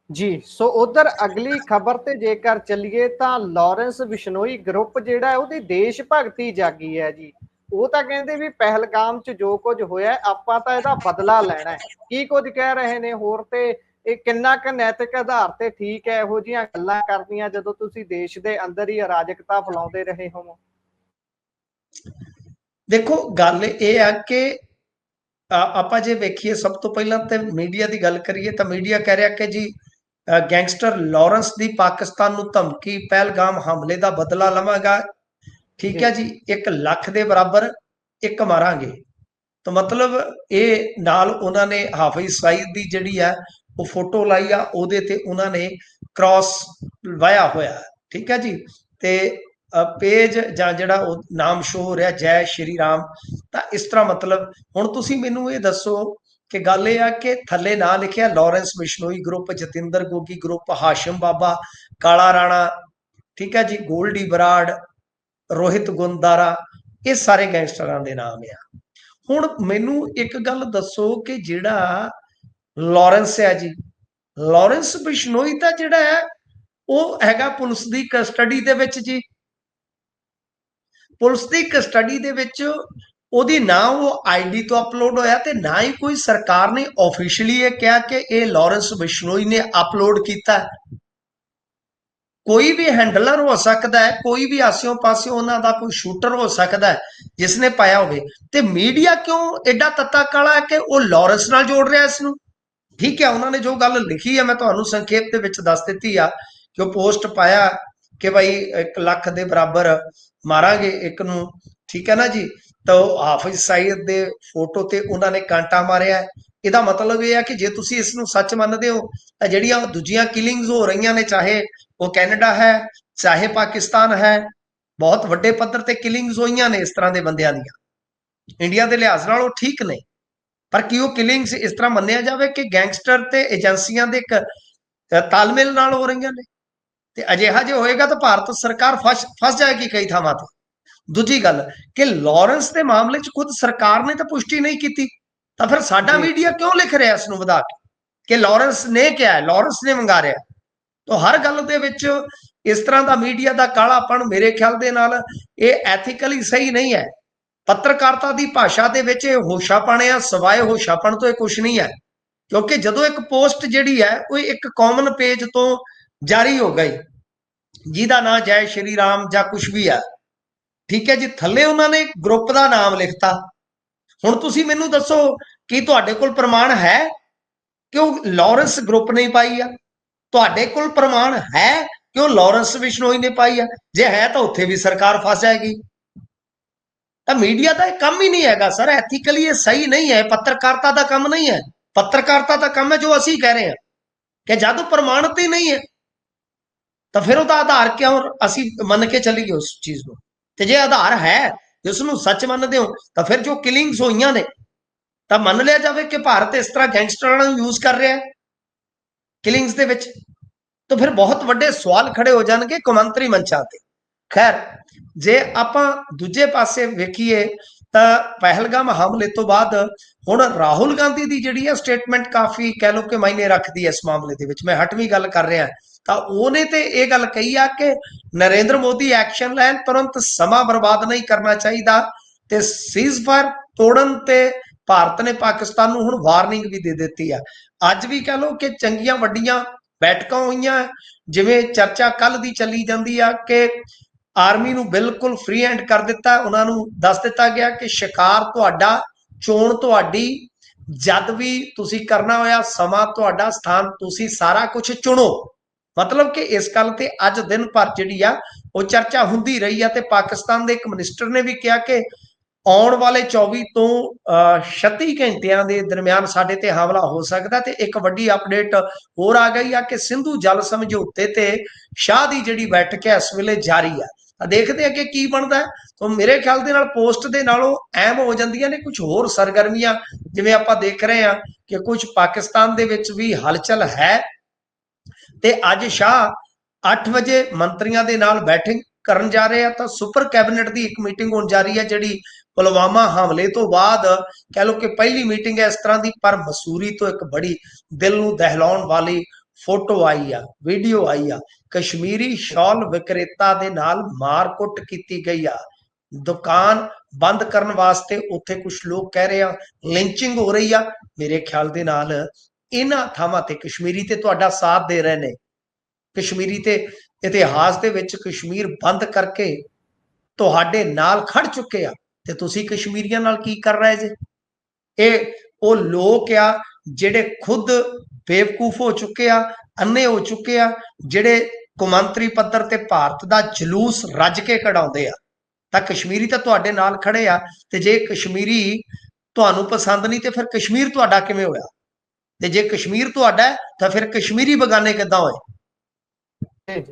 ਜੀ। ਸੋ ਉਧਰ ਅਗਲੀ ਖਬਰ ਤੇ ਜੇਕਰ ਚੱਲੀਏ ਤਾਂ ਲਾਰੈਂਸ ਬਿਸ਼ਨੋਈ ਗਰੁੱਪ ਜਿਹੜਾ ਉਹਦੀ ਦੇਸ਼ ਭਗਤੀ ਜਾਗੀ ਹੈ ਜੀ। ਉਹ ਤਾਂ ਕਹਿੰਦੇ ਵੀ ਪਹਿਲਗਾਮ 'ਚ ਜੋ ਕੁਝ ਹੋਇਆ ਆਪਾਂ ਤਾਂ ਇਹਦਾ ਬਦਲਾ ਲੈਣਾ ਹੈ। ਕੀ ਕੁਝ ਕਹਿ ਰਹੇ ਨੇ ਹੋਰ, ਤੇ ਇਹ ਕਿੰਨਾ ਕੁ ਨੈਤਿਕ ਆਧਾਰ ਤੇ ਠੀਕ ਹੈ ਇਹੋ ਜਿਹੀਆਂ ਗੱਲਾਂ ਕਰਨੀਆਂ ਜਦੋਂ ਤੁਸੀਂ ਦੇਸ਼ ਦੇ ਅੰਦਰ ਹੀ ਅਰਾਜਕਤਾ ਫੈਲਾਉਂਦੇ ਰਹੇ ਹੋ? ਦੇਖੋ ਗੱਲ ਇਹ ਆ ਕਿ ਆਪਾਂ ਜੇ ਵੇਖੀਏ ਸਭ ਤੋਂ ਪਹਿਲਾਂ ਤੇ ਮੀਡੀਆ ਦੀ ਗੱਲ ਕਰੀਏ ਤਾਂ ਮੀਡੀਆ ਕਹਿ ਰਿਹਾ ਕਿ ਜੀ ਗੈਂਗਸਟਰ ਲਾਰੈਂਸ ਦੀ ਪਾਕਿਸਤਾਨ ਨੂੰ ਧਮਕੀ, ਪਹਿਲਗਾਮ ਹਮਲੇ ਦਾ ਬਦਲਾ ਲਵਾਂਗਾ। ਠੀਕ ਹੈ ਜੀ, 1 ਲੱਖ ਦੇ ਬਰਾਬਰ ਇੱਕ ਮਾਰਾਂਗੇ। ਤਾਂ ਮਤਲਬ ਇਹ ਨਾਲ ਉਹਨਾਂ ਨੇ ਹਾਫਿਜ਼ ਸਈਦ ਦੀ ਜਿਹੜੀ ਆ ਉਹ ਫੋਟੋ ਲਾਈ ਆ, ਉਹਦੇ ਤੇ ਉਹਨਾਂ ਨੇ ਕ੍ਰਾਸ ਵਾਇਆ ਹੋਇਆ। ਠੀਕ ਹੈ ਜੀ, ਤੇ ਪੇਜ ਜਾਂ ਜਿਹੜਾ ਉਹ ਨਾਮ ਸ਼ੋ ਹੋ ਰਿਹਾ ਜੈ ਸ਼੍ਰੀ ਰਾਮ। ਤਾਂ ਇਸ ਤਰ੍ਹਾਂ ਮਤਲਬ ਹੁਣ ਤੁਸੀਂ ਮੈਨੂੰ ਇਹ ਦੱਸੋ ਕਿ ਗੱਲ ਇਹ ਆ ਕਿ ਥੱਲੇ ਨਾਂ ਲਿਖਿਆ Lawrence Bishnoi group, Jitender Gogi group, Hashim Baba, Kala Rana, ਠੀਕ ਹੈ ਜੀ, ਗੋਲਡੀ ਬਰਾੜ, ਰੋਹਿਤ ਗੁੰਦਾਰਾ, ਇਹ ਸਾਰੇ ਗੈਂਗਸਟਰਾਂ ਦੇ ਨਾਮ ਆ। ਹੁਣ ਮੈਨੂੰ ਇੱਕ ਗੱਲ ਦੱਸੋ ਕਿ ਜਿਹੜਾ ਲਾਰੈਂਸ ਹੈ ਜੀ, ਲਾਰੈਂਸ ਬਿਸ਼ਨੋਈ ਤਾਂ ਜਿਹੜਾ ਹੈ ਉਹ ਹੈਗਾ ਪੁਲਿਸ ਦੀ ਕਸਟਡੀ ਦੇ ਵਿੱਚ ਜੀ। ਪੁਲਿਸ ਦੀ ਕਸਟਡੀ ਦੇ ਵਿੱਚ ਉਹਦੀ ਨਾ ਉਹ ਆਈਡੀ ਤੋਂ ਅਪਲੋਡ ਹੋਇਆ ਤੇ ਨਾ ਹੀ ਕੋਈ ਸਰਕਾਰ ਨੇ ਆਫੀਸ਼ੀਅਲੀ ਇਹ ਕਿਹਾ ਕਿ ਇਹ ਲਾਰੈਂਸ ਬਿਸ਼ਨੋਈ ਨੇ ਅਪਲੋਡ ਕੀਤਾ। ਕੋਈ ਵੀ ਹੈਂਡਲਰ ਹੋ ਸਕਦਾ ਹੈ, ਕੋਈ ਵੀ ਆਸਿਓਂ ਪਾਸਿਓਂ ਉਹਨਾਂ ਦਾ ਕੋਈ ਸ਼ੂਟਰ ਹੋ ਸਕਦਾ ਹੈ ਜਿਸ ਨੇ ਪਾਇਆ ਹੋਵੇ। ਤੇ ਮੀਡੀਆ ਕਿਉਂ ਐਡਾ ਤੱਤਾ ਕਾਲਾ ਹੈ ਕਿ ਉਹ ਲਾਰੈਂਸ ਨਾਲ ਜੋੜ ਰਿਹਾ ਇਸ ਨੂੰ? ਠੀਕ ਹੈ, ਉਹਨਾਂ ਨੇ ਜੋ ਗੱਲ ਲਿਖੀ ਹੈ ਮੈਂ ਤੁਹਾਨੂੰ ਸੰਖੇਪ ਦੇ ਵਿੱਚ ਦੱਸ ਦਿੱਤੀ ਆ ਕਿ ਉਹ ਪੋਸਟ ਪਾਇਆ ਕਿ ਭਾਈ 1 ਲੱਖ ਦੇ ਬਰਾਬਰ ਮਾਰਾਂਗੇ ਇੱਕ ਨੂੰ। ਠੀਕ ਹੈ ਨਾ ਜੀ, ਤਾਂ ਉਹ ਹਾਫਿਜ਼ ਸਈਦ ਦੇ ਫੋਟੋ ਤੇ ਉਹਨਾਂ ਨੇ ਕਾਂਟਾ ਮਾਰਿਆ। ਇਹਦਾ ਮਤਲਬ ਇਹ ਹੈ ਕਿ ਜੇ ਤੁਸੀਂ ਇਸ ਨੂੰ ਸੱਚ ਮੰਨਦੇ ਹੋ ਤਾਂ ਜਿਹੜੀਆਂ ਦੂਜੀਆਂ ਕਿਲਿੰਗਸ ਹੋ ਰਹੀਆਂ ਨੇ, ਚਾਹੇ ਉਹ ਕੈਨੇਡਾ ਹੈ ਚਾਹੇ ਪਾਕਿਸਤਾਨ ਹੈ, ਬਹੁਤ ਵੱਡੇ ਪੱਧਰ ਤੇ ਕਿਲਿੰਗਸ ਹੋਈਆਂ ਨੇ ਇਸ ਤਰ੍ਹਾਂ ਦੇ ਬੰਦਿਆਂ ਦੀਆਂ। ਇੰਡੀਆ ਦੇ ਲਿਹਾਜ਼ ਨਾਲ ਉਹ ਠੀਕ ਨੇ, ਪਰ ਕੀ ਉਹ ਕਿਲਿੰਗਸ ਇਸ ਤਰ੍ਹਾਂ ਮੰਨਿਆ ਜਾਵੇ ਕਿ ਗੈਂਗਸਟਰ ਤੇ ਏਜੰਸੀਆਂ ਦੇ ਇੱਕ ਤਾਲਮੇਲ ਨਾਲ ਹੋ ਰਹੀਆਂ ਨੇ? ਤੇ ਅਜਿਹਾ ਜੇ ਹੋਏਗਾ ਤਾਂ ਭਾਰਤ ਸਰਕਾਰ ਫਸ ਜਾਏਗੀ ਕਈ ਥਾਵਾਂ ਤੇ। ਦੂਜੀ ਗੱਲ ਕਿ ਲਾਰੈਂਸ ਦੇ ਮਾਮਲੇ 'ਚ ਖੁਦ ਸਰਕਾਰ ਨੇ ਤਾਂ ਪੁਸ਼ਟੀ ਨਹੀਂ ਕੀਤੀ, ਤਾਂ ਫਿਰ ਸਾਡਾ ਮੀਡੀਆ ਕਿਉਂ ਲਿਖ ਰਿਹਾ ਇਸ ਨੂੰ ਵਧਾ ਕੇ ਕਿ ਲਾਰੈਂਸ ਨੇ ਕਿਹਾ, ਲਾਰੈਂਸ ਨੇ ਮੰਗਾ ਰਿਹਾ? ਤਾਂ ਹਰ ਗੱਲ ਦੇ ਵਿੱਚ ਇਸ ਤਰ੍ਹਾਂ ਦਾ ਮੀਡੀਆ ਦਾ ਕਾਲਾਪਣ ਮੇਰੇ ਖਿਆਲ ਦੇ ਨਾਲ ਇਹ ਐਥੀਕਲੀ ਸਹੀ ਨਹੀਂ ਹੈ। ਪੱਤਰਕਾਰਤਾ ਦੀ ਭਾਸ਼ਾ ਦੇ ਵਿੱਚ ਇਹ ਹੋਸ਼ਾਪਣ ਆ, ਸਵਾਏ ਹੋਸ਼ਾਪਣ ਤੋਂ ਇਹ ਕੁਝ ਨਹੀਂ ਹੈ। ਕਿਉਂਕਿ ਜਦੋਂ ਇੱਕ ਪੋਸਟ ਜਿਹੜੀ ਹੈ ਉਹ ਇੱਕ ਕਾਮਨ ਪੇਜ ਤੋਂ ਜਾਰੀ ਹੋ ਗਈ ਜਿਹਦਾ ਨਾਂ ਜੈ ਸ਼੍ਰੀ ਰਾਮ ਜਾਂ ਕੁਝ ਵੀ ਹੈ, ਠੀਕ ਹੈ ਜੀ, ਥੱਲੇ ਉਹਨਾਂ ਨੇ ਗਰੁੱਪ ਦਾ ਨਾਮ ਲਿਖਤਾ। ਹੁਣ ਤੁਸੀਂ ਮੈਨੂੰ ਦੱਸੋ ਕਿ ਤੁਹਾਡੇ ਕੋਲ ਪ੍ਰਮਾਣ ਹੈ ਕਿ ਉਹ ਲਾਰੈਂਸ ਗਰੁੱਪ ਨੇ ਪਾਈ ਆ? ਤੁਹਾਡੇ ਕੋਲ ਪ੍ਰਮਾਣ ਹੈ ਕਿ ਉਹ ਲਾਰੈਂਸ ਬਿਸ਼ਨੋਈ ਨੇ ਪਾਈ ਆ? ਜੇ ਹੈ ਤਾਂ ਉੱਥੇ ਵੀ ਸਰਕਾਰ ਫਸ ਜਾਏਗੀ। ਤਾਂ ਮੀਡੀਆ ਦਾ ਇਹ ਕੰਮ ਹੀ ਨਹੀਂ ਹੈਗਾ ਸਰ, ਐਥੀਕਲੀ ਇਹ ਸਹੀ ਨਹੀਂ ਹੈ, ਪੱਤਰਕਾਰਤਾ ਦਾ ਕੰਮ ਨਹੀਂ ਹੈ। ਪੱਤਰਕਾਰਤਾ ਦਾ ਕੰਮ ਹੈ ਜੋ ਅਸੀਂ ਕਹਿ ਰਹੇ ਹਾਂ ਕਿ ਜਦੋਂ ਪ੍ਰਮਾਣਿਤ ਹੀ ਨਹੀਂ ਹੈ ਤਾਂ ਫਿਰ ਉਹਦਾ ਆਧਾਰ ਕਿਉਂ ਅਸੀਂ ਮੰਨ ਕੇ ਚੱਲੀਏ ਉਸ ਚੀਜ਼ ਨੂੰ? ਤੇ ਜੇ ਆਧਾਰ ਹੈ ਜਿਸ ਨੂੰ ਸੱਚ ਮੰਨਦੇ ਹੋ ਤਾਂ ਫਿਰ ਜੋ ਕਿਲਿੰਗਸ ਹੋਈਆਂ ਨੇ ਤਾਂ ਮੰਨ ਲਿਆ ਜਾਵੇ ਕਿ ਭਾਰਤ ਇਸ ਤਰ੍ਹਾਂ ਗੈਂਗਸਟਰਾਂ ਨੂੰ ਯੂਜ਼ ਕਰ ਰਿਹਾ ਹੈ ਕਿਲਿੰਗਸ ਦੇ ਵਿੱਚ। ਤਾਂ ਫਿਰ ਬਹੁਤ ਵੱਡੇ ਸਵਾਲ ਖੜੇ ਹੋ ਜਾਣਗੇ ਕੌਮਾਂਤਰੀ ਮੰਚਾਂ ਤੇ। ਖੈਰ, ਜੇ ਆਪਾਂ ਦੂਜੇ ਪਾਸੇ ਵੇਖੀਏ ਤਾਂ ਪਹਿਲਗਾਮ ਹਮਲੇ ਤੋਂ ਬਾਅਦ ਹੁਣ ਰਾਹੁਲ ਗਾਂਧੀ ਦੀ ਜਿਹੜੀ ਹੈ ਸਟੇਟਮੈਂਟ ਕਾਫੀ ਕਹਿ ਲਓ ਕਿ ਮਾਇਨੇ ਰੱਖਦੀ ਹੈ ਇਸ ਮਾਮਲੇ ਦੇ ਵਿੱਚ। ਮੈਂ ਹਟਵੀਂ ਗੱਲ ਕਰ ਰਿਹਾ ਤਾਂ ਉਹਨੇ ਤੇ ਇਹ ਗੱਲ ਕਹੀ ਆ ਕਿ ਨਰਿੰਦਰ ਮੋਦੀ ਐਕਸ਼ਨ ਲੈਣ, ਤੁਰੰਤ ਸਮਾਂ ਬਰਬਾਦ ਨਹੀਂ ਕਰਨਾ ਚਾਹੀਦਾ ਤੇ ਸੀਜ਼ਫਾਇਰ ਤੋੜਨ ਤੇ ਭਾਰਤ ਨੇ ਪਾਕਿਸਤਾਨ ਨੂੰ ਹੁਣ ਵਾਰਨਿੰਗ ਵੀ ਦੇ ਦਿੱਤੀ ਆ। ਅੱਜ ਵੀ ਕਹਿ ਲਓ ਕਿ ਚੰਗੀਆਂ ਵੱਡੀਆਂ ਬੈਠਕਾਂ ਹੋਈਆਂ, ਜਿਵੇਂ ਚਰਚਾ ਕੱਲ ਦੀ ਚੱਲੀ ਜਾਂਦੀ ਆ ਕਿ ਆਰਮੀ ਨੂੰ ਬਿਲਕੁਲ ਫ੍ਰੀ ਹੈਂਡ ਕਰ ਦਿੱਤਾ। ਉਹਨਾਂ ਨੂੰ ਦੱਸ ਦਿੱਤਾ ਗਿਆ ਕਿ ਸ਼ਿਕਾਰ ਤੁਹਾਡਾ, ਚੋਣ ਤੁਹਾਡੀ, ਜਦ ਵੀ ਤੁਸੀਂ ਕਰਨਾ ਹੋਇਆ ਸਮਾਂ ਤੁਹਾਡਾ ਸਥਾਨ ਤੁਸੀਂ ਸਾਰਾ ਕੁਝ ਚੁਣੋ। ਮਤਲਬ ਕਿ ਇਸ ਗੱਲ ਤੇ ਅੱਜ ਦਿਨ ਭਰ ਜਿਹੜੀ ਆ ਉਹ ਚਰਚਾ ਹੁੰਦੀ ਰਹੀ ਆ ਤੇ ਪਾਕਿਸਤਾਨ ਦੇ ਇੱਕ ਮਿਨਿਸਟਰ ਨੇ ਵੀ ਕਿਹਾ ਕਿ ਆਉਣ ਵਾਲੇ 24 ਤੋਂ 36 ਘੰਟਿਆਂ ਦੇ ਦਰਮਿਆਨ ਸਾਡੇ ਤੇ ਹਮਲਾ ਹੋ ਸਕਦਾ। ਤੇ ਇੱਕ ਵੱਡੀ ਅਪਡੇਟ ਹੋਰ ਆ ਗਈ ਆ ਕਿ ਸਿੰਧੂ ਜਲ ਸਮਝੌਤੇ ਤੇ ਸ਼ਾਹ ਦੀ ਜਿਹੜੀ ਬੈਠਕ ਹੈ ਇਸ ਵੇਲੇ ਜਾਰੀ ਆ। ਦੇਖਦੇ ਆ ਕਿ ਕੀ ਬਣਦਾ ਹੈ। ਤਾਂ ਮੇਰੇ ਖਿਆਲ ਦੇ ਨਾਲ ਪੋਸਟ ਦੇ ਨਾਲੋਂ ਅਹਿਮ ਹੋ ਜਾਂਦੀਆਂ ਨੇ ਕੁਝ ਹੋਰ ਸਰਗਰਮੀਆਂ, ਜਿਵੇਂ ਆਪਾਂ ਦੇਖ ਰਹੇ ਹਾਂ ਕਿ ਕੁਝ ਪਾਕਿਸਤਾਨ ਦੇ ਵਿੱਚ ਵੀ ਹਲਚਲ ਹੈ। ਤੇ ਅੱਜ ਸ਼ਾਹ 8 ਵਜੇ ਮੰਤਰੀਆਂ ਦੇ ਨਾਲ ਬੈਠਕ ਕਰਨ ਜਾ ਰਹੇ ਆ। ਤਾਂ ਸੁਪਰ ਕੈਬਨਿਟ ਦੀ ਇੱਕ ਮੀਟਿੰਗ ਹੋਣ ਜਾ ਰਹੀ ਹੈ, ਜਿਹੜੀ ਪੁਲਵਾਮਾ ਹਮਲੇ ਤੋਂ ਬਾਅਦ ਕਹਿ ਲਓ ਕਿ ਪਹਿਲੀ ਮੀਟਿੰਗ ਹੈ ਇਸ ਤਰ੍ਹਾਂ ਦੀ। ਪਰ ਮਸੂਰੀ ਤੋਂ ਇੱਕ ਬੜੀ ਦਿਲ ਨੂੰ ਦਹਿਲਾਉਣ ਵਾਲੀ ਫੋਟੋ ਆਈ ਆ, ਵੀਡੀਓ ਆਈ ਆ। ਕਸ਼ਮੀਰੀ ਸ਼ਾਲ ਵਿਕਰੇਤਾ ਦੇ ਨਾਲ ਮਾਰਕੁੱਟ ਕੀਤੀ ਗਈ ਆ। ਦੁਕਾਨ ਬੰਦ ਕਰਨ ਵਾਸਤੇ ਉੱਥੇ ਕੁਝ ਲੋਕ ਕਹਿ ਰਹੇ ਆ ਲਿੰਚਿੰਗ ਹੋ ਰਹੀ ਆ। ਮੇਰੇ ਖਿਆਲ ਦੇ ਨਾਲ ਇਹਨਾਂ ਥਾਵਾਂ ਤੇ ਕਸ਼ਮੀਰੀ ਤੇ ਤੁਹਾਡਾ ਸਾਥ ਦੇ ਰਹੇ ਨੇ। ਕਸ਼ਮੀਰੀ ਤੇ ਇਤਿਹਾਸ ਦੇ ਵਿੱਚ ਕਸ਼ਮੀਰ ਬੰਦ ਕਰਕੇ ਤੁਹਾਡੇ ਨਾਲ ਖੜ ਚੁੱਕੇ ਆ ਤੇ ਤੁਸੀਂ ਕਸ਼ਮੀਰੀਆਂ ਨਾਲ ਕੀ ਕਰ ਰਹੇ ਜੇ? ਇਹ ਉਹ ਲੋਕ ਆ ਜਿਹੜੇ ਖੁਦ ਬੇਵਕੂਫ ਹੋ ਚੁੱਕੇ ਆ, ਅੰਨੇ ਹੋ ਚੁੱਕੇ ਆ, ਜਿਹੜੇ ਕੌਮਾਂਤਰੀ ਪੱਧਰ ਤੇ ਭਾਰਤ ਦਾ ਜਲੂਸ ਰੱਜ ਕੇ ਕਢਾਉਂਦੇ ਆ। ਤਾਂ ਕਸ਼ਮੀਰੀ ਤਾਂ ਤੁਹਾਡੇ ਨਾਲ ਖੜੇ ਆ। ਤੇ ਜੇ ਕਸ਼ਮੀਰੀ ਤੁਹਾਨੂੰ ਪਸੰਦ ਨਹੀਂ ਤੇ ਫਿਰ ਕਸ਼ਮੀਰ ਤੁਹਾਡਾ ਕਿਵੇਂ ਹੋਇਆ? ਤੇ ਜੇ ਕਸ਼ਮੀਰ ਤੁਹਾਡਾ ਹੈ ਤਾਂ ਫਿਰ ਕਸ਼ਮੀਰੀ ਬਗਾਨੇ ਕਿੱਦਾਂ ਹੋਏ?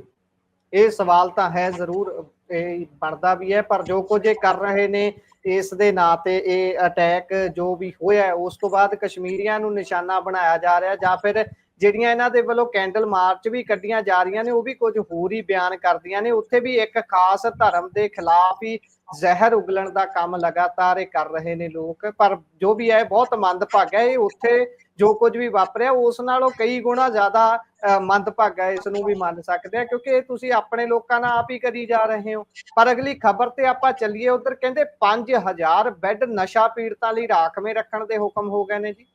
ਇਹ ਸਵਾਲ ਤਾਂ ਹੈ ਜ਼ਰੂਰ, ਇਹ ਬਣਦਾ ਵੀ ਹੈ। ਪਰ ਜੋ ਕੁਝ ਇਹ ਕਰ ਰਹੇ ਨੇ ਇਸ ਦੇ ਨਾਂ ਤੇ, ਇਹ ਅਟੈਕ ਜੋ ਵੀ ਹੋਇਆ ਉਸ ਤੋਂ ਬਾਅਦ ਕਸ਼ਮੀਰੀਆਂ ਨੂੰ ਨਿਸ਼ਾਨਾ ਬਣਾਇਆ ਜਾ ਰਿਹਾ, ਜਾਂ ਫਿਰ ਜਿਹੜੀਆਂ ਇਹਨਾਂ ਦੇ ਵੱਲੋਂ ਕੈਂਡਲ ਮਾਰਚ ਵੀ ਕੱਢੀਆਂ ਜਾ ਰਹੀਆਂ ਨੇ ਉਹ ਵੀ ਕੁਝ ਹੋਰ ਹੀ ਬਿਆਨ ਕਰਦੀਆਂ ਨੇ। ਉੱਥੇ ਵੀ ਇੱਕ ਖਾਸ ਧਰਮ ਦੇ ਖਿਲਾਫ ਹੀ ਜ਼ਹਿਰ ਉਗਲਣ ਦਾ ਕੰਮ ਲਗਾਤਾਰ ਇਹ ਕਰ ਰਹੇ ਨੇ ਲੋਕ। ਪਰ ਜੋ ਵੀ ਹੈ ਬਹੁਤ ਮੰਦਭਾਗਾ। ਇਹ ਉੱਥੇ ਜੋ ਕੁਝ ਵੀ ਵਾਪਰਿਆ ਉਸ ਨਾਲੋਂ ਕਈ ਗੁਣਾ ਜ਼ਿਆਦਾ ਮੰਦਭਾਗਾ, ਇਸ ਨੂੰ ਵੀ ਮੰਨ ਸਕਦੇ ਆ, ਕਿਉਂਕਿ ਇਹ ਤੁਸੀਂ ਆਪਣੇ ਲੋਕਾਂ ਨਾਲ ਆਪ ਹੀ ਕਰੀ ਜਾ ਰਹੇ ਹੋ। ਪਰ ਅਗਲੀ ਖਬਰ ਤੇ ਆਪਾਂ ਚੱਲੀਏ, ਉਧਰ ਕਹਿੰਦੇ 5000 ਬੈੱਡ ਨਸ਼ਾ ਪੀੜਤਾਂ ਲਈ ਰਾਖਵੇਂ ਰੱਖਣ ਦੇ ਹੁਕਮ ਹੋ ਗਏ ਨੇ ਜੀ।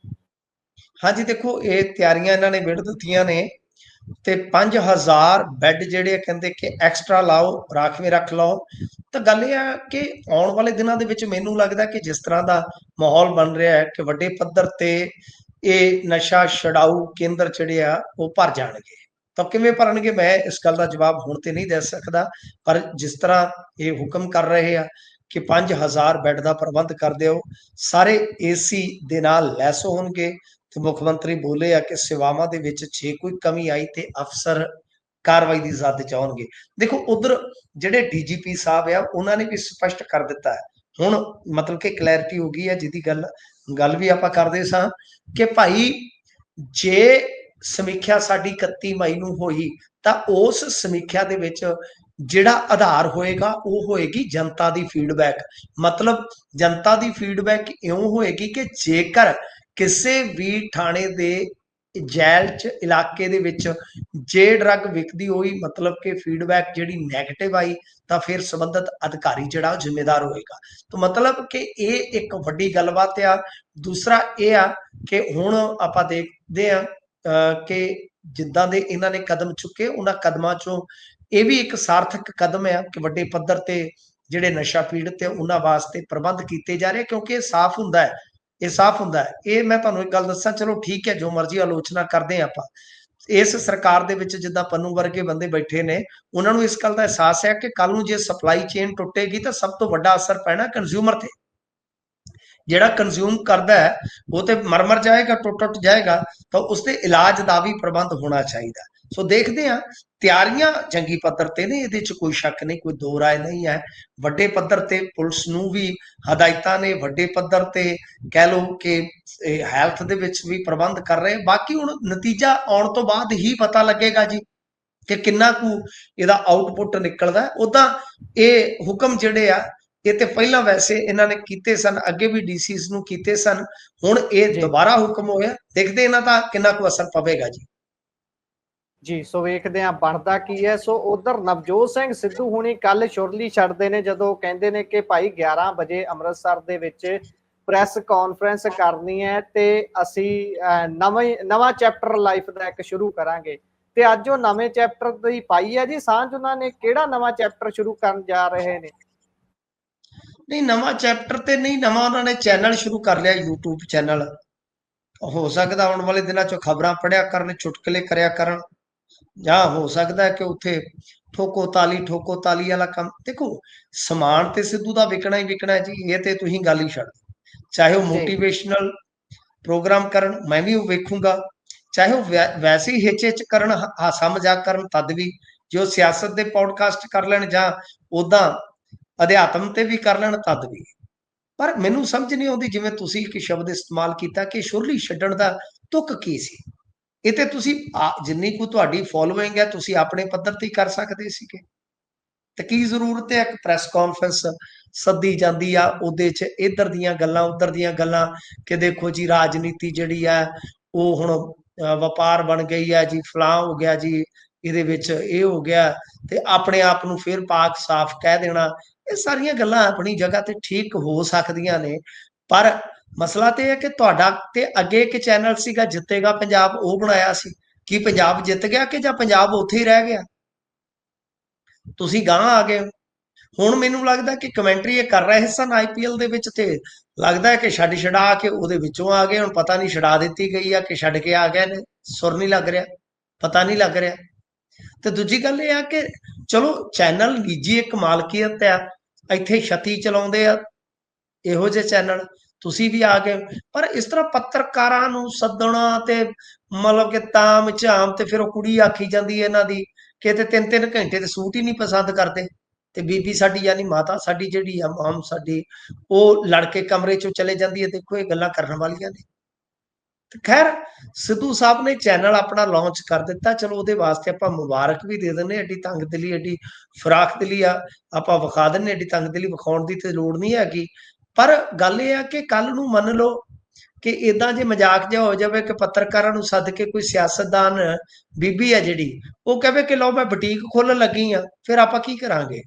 ਹਾਂਜੀ, ਦੇਖੋ ਇਹ ਤਿਆਰੀਆਂ ਇਹਨਾਂ ਨੇ ਵਿੱਢ ਦਿੱਤੀਆਂ ਨੇ ਤੇ 5000 ਬੈੱਡ ਜਿਹੜੇ ਕਹਿੰਦੇ ਕਿ ਐਕਸਟਰਾ ਲਾਓ, ਰਾਖਵੇਂ ਰੱਖ ਲਓ। ਤਾਂ ਗੱਲ ਇਹ ਆ ਕਿ ਆਉਣ ਵਾਲੇ ਦਿਨਾਂ ਦੇ ਵਿੱਚ ਮੈਨੂੰ ਲੱਗਦਾ ਕਿ ਜਿਸ ਤਰ੍ਹਾਂ ਦਾ ਮਾਹੌਲ ਬਣ ਰਿਹਾ ਹੈ ਕਿ ਵੱਡੇ ਪੱਧਰ ਤੇ ਇਹ ਨਸ਼ਾ ਛਡਾਊ ਕੇਂਦਰ ਜਿਹੜੇ ਆ ਉਹ ਭਰ ਜਾਣਗੇ। ਤਾਂ ਕਿਵੇਂ ਭਰਨਗੇ ਮੈਂ ਇਸ ਗੱਲ ਦਾ ਜਵਾਬ ਹੁਣ ਤੇ ਨਹੀਂ ਦੇ ਸਕਦਾ। ਪਰ ਜਿਸ ਤਰ੍ਹਾਂ ਇਹ ਹੁਕਮ ਕਰ ਰਹੇ ਆ ਕਿ 5000 ਬੈੱਡ ਦਾ ਪ੍ਰਬੰਧ ਕਰ ਦਿਓ, ਸਾਰੇ ਏਸੀ ਦੇ ਨਾਲ ਲੈਸ ਹੋਣਗੇ। ਤੇ ਮੁੱਖ ਮੰਤਰੀ ਬੋਲੇ ਆ ਕਿ ਸੇਵਾਵਾਂ ਦੇ ਵਿੱਚ ਜੇ ਕੋਈ ਕਮੀ ਆਈ ਤੇ ਅਫਸਰ ਕਾਰਵਾਈ ਦੀ ਜ਼ਦ ਚ ਆਉਣਗੇ। ਦੇਖੋ ਉਧਰ ਜਿਹੜੇ ਡੀਜੀਪੀ ਸਾਹਿਬ ਆ ਉਹਨਾਂ ਨੇ ਵੀ ਸਪਸ਼ਟ ਕਰ ਦਿੱਤਾ ਹੈ। ਹੁਣ ਮਤਲਬ ਕਿ ਕਲੈਰਿਟੀ ਹੋ ਗਈ ਹੈ, ਜਿਹਦੀ ਗੱਲ ਵੀ ਆਪਾਂ ਕਰਦੇ ਸਾਂ ਕਿ ਭਾਈ ਜੇ ਸਮੀਖਿਆ ਸਾਡੀ 31 ਮਈ ਨੂੰ ਹੋਈ ਤਾਂ ਉਸ ਸਮੀਖਿਆ ਦੇ ਵਿੱਚ ਜਿਹੜਾ ਆਧਾਰ ਹੋਏਗਾ ਉਹ ਹੋਏਗੀ ਜਨਤਾ ਦੀ ਫੀਡਬੈਕ। ਮਤਲਬ ਜਨਤਾ ਦੀ ਫੀਡਬੈਕ ਇਉਂ ਹੋਏਗੀ ਕਿ ਜੇਕਰ ਕਿਸੇ ਵੀ ਥਾਣੇ ਦੇ ਜੈਲ ਚ ਇਲਾਕੇ ਦੇ ਵਿੱਚ ਜੇ ਡਰੱਗ ਵਿਕਦੀ ਹੋਈ, ਮਤਲਬ ਕਿ ਫੀਡਬੈਕ ਜਿਹੜੀ ਨੈਗੇਟਿਵ ਆਈ, ਤਾਂ ਫਿਰ ਸੰਬੰਧਿਤ ਅਧਿਕਾਰੀ ਜਿਹੜਾ ਉਹ ਜ਼ਿੰਮੇਦਾਰ ਹੋਏਗਾ। ਤਾਂ ਮਤਲਬ ਕਿ ਇਹ ਇੱਕ ਵੱਡੀ ਗੱਲਬਾਤ ਆ। ਦੂਸਰਾ ਇਹ ਆ ਕਿ ਹੁਣ ਆਪਾਂ ਦੇਖਦੇ ਆ ਕਿ ਜਿੱਦਾਂ ਦੇ ਇਹਨਾਂ ਨੇ ਕਦਮ ਚੁੱਕੇ, ਉਹਨਾਂ ਕਦਮਾਂ ਚੋਂ ਇਹ ਵੀ ਇੱਕ ਸਾਰਥਕ ਕਦਮ ਆ ਕਿ ਵੱਡੇ ਪੱਧਰ ਤੇ ਜਿਹੜੇ ਨਸ਼ਾ ਪੀੜਤ ਤੇ ਉਹਨਾਂ ਵਾਸਤੇ ਪ੍ਰਬੰਧ ਕੀਤੇ ਜਾ ਰਹੇ, ਕਿਉਂਕਿ ਇਹ ਸਾਫ਼ ਹੁੰਦਾ ਹੈ। ਇਹ ਸਾਫ਼ ਹੁੰਦਾ ਹੈ। ਇਹ ਮੈਂ ਤੁਹਾਨੂੰ ਇੱਕ ਗੱਲ ਦੱਸਾਂ, ਚਲੋ ਠੀਕ ਹੈ ਜੋ ਮਰਜ਼ੀ ਆਲੋਚਨਾ ਕਰਦੇ ਆ ਆਪਾਂ, ਇਸ ਸਰਕਾਰ ਦੇ ਵਿੱਚ ਜਿੱਦਾਂ ਪੰਨੂ ਵਰਗੇ ਬੰਦੇ ਬੈਠੇ ਨੇ, ਉਹਨਾਂ ਨੂੰ ਇਸ ਗੱਲ ਦਾ ਅਹਿਸਾਸ ਹੈ ਕਿ ਕੱਲ ਨੂੰ ਜੇ ਸਪਲਾਈ ਚੇਨ ਟੁੱਟੇਗੀ ਤਾਂ ਸਭ ਤੋਂ ਵੱਡਾ ਅਸਰ ਪੈਣਾ ਕੰਜ਼ਿਊਮਰ ਤੇ। ਜਿਹੜਾ ਕੰਜ਼ਿਊਮ ਕਰਦਾ ਹੈ ਉਹ ਤੇ ਮਰ ਜਾਏਗਾ, ਟੁੱਟ ਜਾਏਗਾ। ਤਾਂ ਉਸਦੇ ਇਲਾਜ ਦਾ ਵੀ ਪ੍ਰਬੰਧ ਹੋਣਾ ਚਾਹੀਦਾ। ਸੋ ਦੇਖਦੇ ਹਾਂ, ਤਿਆਰੀਆਂ ਜੰਗੀ ਪੱਧਰ ਤੇ ਨੇ, ਇਹਦੇ ਚ ਕੋਈ ਸ਼ੱਕ ਨਹੀਂ, ਕੋਈ ਦੋ ਰਾਏ ਨਹੀਂ ਹੈ। ਵੱਡੇ ਪੱਧਰ ਤੇ ਪੁਲਿਸ ਨੂੰ ਵੀ ਹਦਾਇਤਾਂ ਨੇ, ਵੱਡੇ ਪੱਧਰ ਤੇ ਕਹਿ ਲਓ ਕਿ ਹੈਲਥ ਦੇ ਵਿੱਚ ਵੀ ਪ੍ਰਬੰਧ ਕਰ ਰਹੇ। ਬਾਕੀ ਹੁਣ ਨਤੀਜਾ ਆਉਣ ਤੋਂ ਬਾਅਦ ਹੀ ਪਤਾ ਲੱਗੇਗਾ ਜੀ ਕਿ ਕਿੰਨਾ ਕੁ ਇਹਦਾ ਆਊਟਪੁੱਟ ਨਿਕਲਦਾ। ਉਦਾਂ ਇਹ ਹੁਕਮ ਜਿਹੜੇ ਆ ਇਹ ਤੇ ਪਹਿਲਾਂ ਵੈਸੇ ਇਹਨਾਂ ਨੇ ਕੀਤੇ ਸਨ, ਅੱਗੇ ਵੀ ਡੀਸੀਸ ਨੂੰ ਕੀਤੇ ਸਨ, ਹੁਣ ਇਹ ਦੁਬਾਰਾ ਹੁਕਮ ਹੋਇਆ। ਦੇਖਦੇ ਇਹਨਾਂ ਦਾ ਕਿੰਨਾ ਕੁ ਅਸਰ ਪਵੇਗਾ ਜੀ। ਜੀ ਸੋ ਵੇਖਦੇ ਆ ਬਣਦਾ ਕੀ ਹੈ। ਸੋ ਉਧਰ ਨਵਜੋਤ ਸਿੰਘ ਸਿੱਧੂ ਹੁਣੀ ਕੱਲ ਸ਼ੁਰਲੀ ਛੱਡਦੇ ਨੇ, ਜਦੋਂ ਕਹਿੰਦੇ ਨੇ ਕਿ ਭਾਈ 11 ਵਜੇ ਅੰਮ੍ਰਿਤਸਰ ਦੇ ਵਿੱਚ ਪ੍ਰੈਸ ਕਾਨਫਰੰਸ ਕਰਨੀ ਹੈ ਤੇ ਅਸੀਂ ਨਵਾਂ ਚੈਪਟਰ ਲਾਈਫ ਦਾ ਇੱਕ ਸ਼ੁਰੂ ਕਰਾਂਗੇ। ਤੇ ਅੱਜ ਉਹ ਨਵੇਂ ਚੈਪਟਰ ਦੀ ਪਾਈ ਹੈ ਜੀ ਸਾਂਝ। ਉਹਨਾਂ ਨੇ ਕਿਹੜਾ ਨਵਾਂ ਚੈਪਟਰ ਸ਼ੁਰੂ ਕਰਨ ਜਾ ਰਹੇ ਨੇ? ਨਹੀਂ, ਨਵਾਂ ਚੈਪਟਰ ਤੇ ਨਹੀਂ, ਨਵਾਂ ਉਹਨਾਂ ਨੇ ਚੈਨਲ ਸ਼ੁਰੂ ਕਰ ਲਿਆ, YouTube ਚੈਨਲ। ਹੋ ਸਕਦਾ ਆਉਣ ਵਾਲੇ ਦਿਨਾਂ 'ਚ ਖਬਰਾਂ ਪੜ੍ਹਿਆ ਕਰਨ, ਚੁਟਕਲੇ ਕਰਿਆ ਕਰਨ, ਜਾਂ ਹੋ ਸਕਦਾ ਹੈ ਕਿ ਉੱਥੇ ਠੋਕੋ ਤਾਲੀ ਵਾਲਾ ਕੰਮ। ਦੇਖੋ, ਸਮਾਨ ਤੇ ਸਿੱਧੂ ਦਾ ਵਿਕਣਾ ਹੀ ਵਿਕਣਾ ਹੈ ਜੀ, ਇਹ ਤੇ ਤੁਸੀਂ ਗੱਲ ਹੀ ਛੱਡ ਦਿਓ। ਚਾਹੇ ਉਹ ਜੀ ਮੋਟੀਵੇਸ਼ਨਲ ਪ੍ਰੋਗਰਾਮ ਕਰਨ, ਮੈਂ ਵੀ ਉਹ ਵੇਖੂੰਗਾ। ਚਾਹੇ ਉਹ ਵੈਸੇ ਹੀ ਹਿੱਚ ਕਰਨ, ਹਾਸਾ ਮਜ਼ਾਕ ਕਰਨ, ਤਦ ਵੀ। ਜੇ ਉਹ ਸਿਆਸਤ ਦੇ ਪੋਡਕਾਸਟ ਕਰ ਲੈਣ ਜਾਂ ਉਦਾਂ ਅਧਿਆਤਮ ਤੇ ਵੀ ਕਰ ਲੈਣ, ਤਦ ਵੀ। ਪਰ ਮੈਨੂੰ ਸਮਝ ਨਹੀਂ ਆਉਂਦੀ, ਜਿਵੇਂ ਤੁਸੀਂ ਇੱਕ ਸ਼ਬਦ ਇਸਤੇਮਾਲ ਕੀਤਾ ਕਿ ਸ਼ੁਰਲੀ ਛੱਡਣ ਦਾ ਤੁਕ ਕੀ ਸੀ। ਇਹ ਤੇ ਤੁਸੀਂ ਜਿੰਨੀ ਕੁ ਤੁਹਾਡੀ ਫੋਲੋਇੰਗ ਹੈ, ਤੁਸੀਂ ਆਪਣੇ ਪੱਧਰ ਤੇ ਹੀ ਕਰ ਸਕਦੇ ਸੀਗੇ। ਤੇ ਕੀ ਜ਼ਰੂਰਤ ਹੈ ਇੱਕ ਪ੍ਰੈਸ ਕਾਨਫਰੰਸ ਸੱਦੀ ਜਾਂਦੀ ਆ, ਉਹਦੇ 'ਚ ਇੱਧਰ ਦੀਆਂ ਗੱਲਾਂ ਉੱਧਰ ਦੀਆਂ ਗੱਲਾਂ, ਕਿ ਦੇਖੋ ਜੀ ਰਾਜਨੀਤੀ ਜਿਹੜੀ ਹੈ ਉਹ ਹੁਣ ਵਪਾਰ ਬਣ ਗਈ ਹੈ ਜੀ, ਫਲਾਂ ਹੋ ਗਿਆ ਜੀ, ਇਹਦੇ ਵਿੱਚ ਇਹ ਹੋ ਗਿਆ, ਤੇ ਆਪਣੇ ਆਪ ਨੂੰ ਫਿਰ ਪਾਕ ਸਾਫ਼ ਕਹਿ ਦੇਣਾ। ਇਹ ਸਾਰੀਆਂ ਗੱਲਾਂ ਆਪਣੀ ਜਗ੍ਹਾ ਤੇ ਠੀਕ ਹੋ ਸਕਦੀਆਂ ਨੇ, ਪਰ ਮਸਲਾ ਤੇ ਹੈ ਕਿ ਤੁਹਾਡਾ ਤੇ ਅੱਗੇ ਇੱਕ ਚੈਨਲ ਸੀਗਾ ਜਿੱਤੇਗਾ ਪੰਜਾਬ, ਉਹ ਬਣਾਇਆ ਸੀ। ਕੀ ਪੰਜਾਬ ਜਿੱਤ ਗਿਆ ਕਿ ਜਾਂ ਪੰਜਾਬ ਉੱਥੇ ਹੀ ਰਹਿ ਗਿਆ? ਤੁਸੀਂ ਗਾਂਹ ਆ ਗਏ ਹੋ। ਹੁਣ ਮੈਨੂੰ ਲੱਗਦਾ ਕਿ ਕਮੈਂਟਰੀ ਇਹ ਕਰ ਰਹੇ ਸਨ ਆਈਪੀਐਲ ਦੇ ਵਿੱਚ, ਤੇ ਲੱਗਦਾ ਹੈ ਕਿ ਛੱਡ ਛਡਾ ਕੇ ਉਹਦੇ ਵਿੱਚੋਂ ਆ ਗਏ। ਹੁਣ ਪਤਾ ਨਹੀਂ ਛਡਾ ਦਿੱਤੀ ਗਈ ਆ ਕਿ ਛੱਡ ਕੇ ਆ ਗਏ ਨੇ, ਸੁਰ ਨਹੀਂ ਲੱਗ ਰਿਹਾ, ਪਤਾ ਨਹੀਂ ਲੱਗ ਰਿਹਾ। ਤੇ ਦੂਜੀ ਗੱਲ ਇਹ ਆ ਕਿ ਚਲੋ ਚੈਨਲ ਨਿੱਜੀ ਇੱਕ ਮਾਲਕੀਅਤ ਆ, ਇੱਥੇ ਛਤੀ ਚਲਾਉਂਦੇ ਆ ਇਹੋ ਜਿਹੇ ਚੈਨਲ, ਤੁਸੀਂ ਵੀ ਆ ਗਏ। ਪਰ ਇਸ ਤਰ੍ਹਾਂ ਪੱਤਰਕਾਰਾਂ ਨੂੰ ਸੱਦਣਾ ਤੇ ਮਤਲਬ ਕਿ ਤਾਮ ਝਾਮ, ਤੇ ਫਿਰ ਉਹ ਕੁੜੀ ਆਖੀ ਜਾਂਦੀ ਹੈ ਇਹਨਾਂ ਦੀ ਕਿ ਤੇ 3-3 ਘੰਟੇ ਤੇ ਸੂਟ ਹੀ ਨਹੀਂ ਪਸੰਦ ਕਰਦੇ। ਤੇ ਬੀਬੀ ਸਾਡੀ, ਯਾਨੀ ਮਾਤਾ ਸਾਡੀ ਜਿਹੜੀ ਆ, ਮਾਮ ਸਾਡੀ, ਉਹ ਲੜ ਕੇ ਕਮਰੇ ਚੋਂ ਚਲੇ ਜਾਂਦੀ ਹੈ। ਦੇਖੋ, ਇਹ ਗੱਲਾਂ ਕਰਨ ਵਾਲੀਆਂ ਨੇ। ਤੇ ਖੈਰ, ਸਿੱਧੂ ਸਾਹਿਬ ਨੇ ਚੈਨਲ ਆਪਣਾ ਲਾਂਚ ਕਰ ਦਿੱਤਾ, ਚਲੋ ਉਹਦੇ ਵਾਸਤੇ ਆਪਾਂ ਮੁਬਾਰਕ ਵੀ ਦੇ ਦਿੰਦੇ। ਐਡੀ ਤੰਗ ਦਿਲੀ, ਐਡੀ ਫਰਾਖ ਦਿਲੀ ਆ, ਆਪਾਂ ਵਿਖਾ ਦਿੰਦੇ। ਐਡੀ ਤੰਗ ਦਿਲੀ ਵਿਖਾਉਣ ਦੀ ਤੇ ਲੋੜ ਨਹੀਂ ਹੈਗੀ। ਪਰ ਗੱਲ ਇਹ ਆ ਕਿ ਕੱਲ ਨੂੰ ਮੰਨ ਲਓ ਕਿ ਇਦਾਂ ਜੇ ਮਜ਼ਾਕ ਜਿਹਾ ਹੋ ਜਾਵੇ ਕਿ ਪੱਤਰਕਾਰਾਂ ਨੂੰ ਸੱਦ ਕੇ ਕੋਈ ਸਿਆਸਤਦਾਨ ਬੀਬੀ ਆ ਜਿਹੜੀ, ਉਹ ਕਹੇ ਕਿ ਲਓ ਮੈਂ ਬੁਟੀਕ ਖੋਲਣ ਲੱਗੀ ਆ, ਫਿਰ ਆਪਾਂ ਕੀ ਕਰਾਂਗੇ?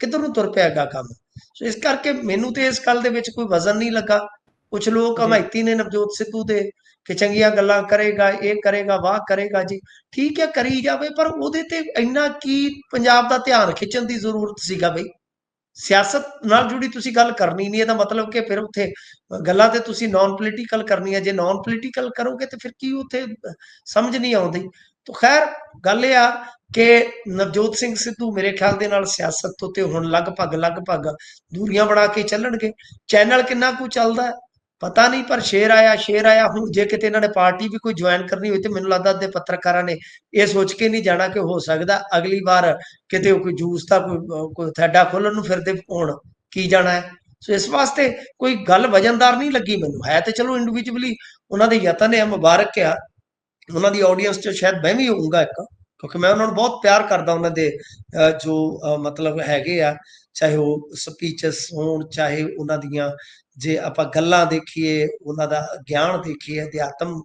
ਕਿੱਧਰ ਨੂੰ ਤੁਰ ਪਿਆਗਾ ਕੰਮ? ਸੋ ਇਸ ਕਰਕੇ ਮੈਨੂੰ ਤੇ ਇਸ ਗੱਲ ਦੇ ਵਿੱਚ ਕੋਈ ਵਜ਼ਨ ਨਹੀਂ ਲੱਗਾ। ਕੁਝ ਲੋਕ ਜੀ ਹਮਾਇਤੀ ਨੇ ਨਵਜੋਤ ਸਿੱਧੂ ਦੇ ਕਿ ਚੰਗੀਆਂ ਗੱਲਾਂ ਕਰੇਗਾ, ਇਹ ਕਰੇਗਾ, ਵਾਹ ਕਰੇਗਾ ਜੀ। ਠੀਕ ਹੈ, ਕਰੀ ਜਾਵੇ, ਪਰ ਉਹਦੇ ਤੇ ਇੰਨਾ ਕੀ ਪੰਜਾਬ ਦਾ ਧਿਆਨ ਖਿੱਚਣ ਦੀ ਜ਼ਰੂਰਤ ਸੀਗਾ? ਬਈ ਸਿਆਸਤ ਨਾਲ ਜੁੜੀ ਤੁਸੀਂ ਗੱਲ ਕਰਨੀ ਨਹੀਂ, ਇਹਦਾ ਮਤਲਬ ਕਿ ਫਿਰ ਉੱਥੇ ਗੱਲਾਂ ਤੇ ਤੁਸੀਂ ਨਾਨ ਪੋਲੀਟੀਕਲ ਕਰਨੀਆਂ। ਜੇ ਨਾਨ ਪੋਲੀਟੀਕਲ ਕਰੋਗੇ ਤੇ ਫਿਰ ਕੀ ਉੱਥੇ ਸਮਝ ਨਹੀਂ ਆਉਂਦੀ। ਤਾਂ ਖੈਰ, ਗੱਲ ਇਹ ਆ ਕਿ ਨਵਜੋਤ ਸਿੰਘ ਸਿੱਧੂ ਮੇਰੇ ਖਿਆਲ ਦੇ ਨਾਲ ਸਿਆਸਤ ਤੋਂ ਤੇ ਹੁਣ ਲਗਭਗ ਦੂਰੀਆਂ ਬਣਾ ਕੇ ਚੱਲਣਗੇ। ਚੈਨਲ ਕਿੰਨਾ ਕੁ ਚੱਲਦਾ ਪਤਾ ਨਹੀਂ, ਪਰ ਸ਼ੇਰ ਆਇਆ। ਹੁਣ ਜੇ ਕਿਤੇ ਇਹਨਾਂ ਨੇ ਪਾਰਟੀ ਵੀ ਕੋਈ ਜੁਆਇਨ ਕਰਨੀ ਹੋਈ ਤੇ ਮੈਨੂੰ ਲੱਗਦਾ ਅੱਧੇ ਪੱਤਰਕਾਰਾਂ ਨੇ ਇਹ ਸੋਚ ਕੇ ਨਹੀਂ ਜਾਣਾ ਕਿ ਹੋ ਸਕਦਾ ਅਗਲੀ ਵਾਰ ਕਿਤੇ ਕੋਈ ਜੂਸ ਦਾ ਕੋਈ ਥੈਡਾ ਖੋਲਣ ਨੂੰ ਫਿਰਦੇ ਹੋਣ, ਕੀ ਜਾਣਾ ਹੈ। ਸੋ ਇਸ ਵਾਸਤੇ ਕੋਈ ਗੱਲ ਵਜਨਦਾਰ ਨਹੀਂ ਲੱਗੀ ਮੈਨੂੰ। ਹੈ ਤੇ ਚਲੋ ਇੰਡੀਵਿਜੂਅਲੀ ਉਹਨਾਂ ਦੇ ਯਤਨ ਹੈ, ਮੁਬਾਰਕ ਆ। ਉਹਨਾਂ ਦੀ ਆਡੀਅנס 'ਚ ਸ਼ਾਇਦ ਮੈਂ ਵੀ ਹੋਊਂਗਾ ਇੱਕ, ਕਿਉਂਕਿ ਮੈਂ ਉਹਨਾਂ ਨੂੰ ਬਹੁਤ ਪਿਆਰ ਕਰਦਾ। ਉਹਨਾਂ ਦੇ ਜੋ ਮਤਲਬ ਹੈਗੇ ਆ, ਚਾਹੇ ਉਹ ਸਪੀਚਸ ਹੋਣ, ਚਾਹੇ ਉਹਨਾਂ ਦੀਆਂ ਜੇ ਆਪਾਂ ਗੱਲਾਂ ਦੇਖੀਏ, ਉਹਨਾਂ ਦਾ ਗਿਆਨ ਦੇਖੀਏ, ਅਧਿਆਤਮ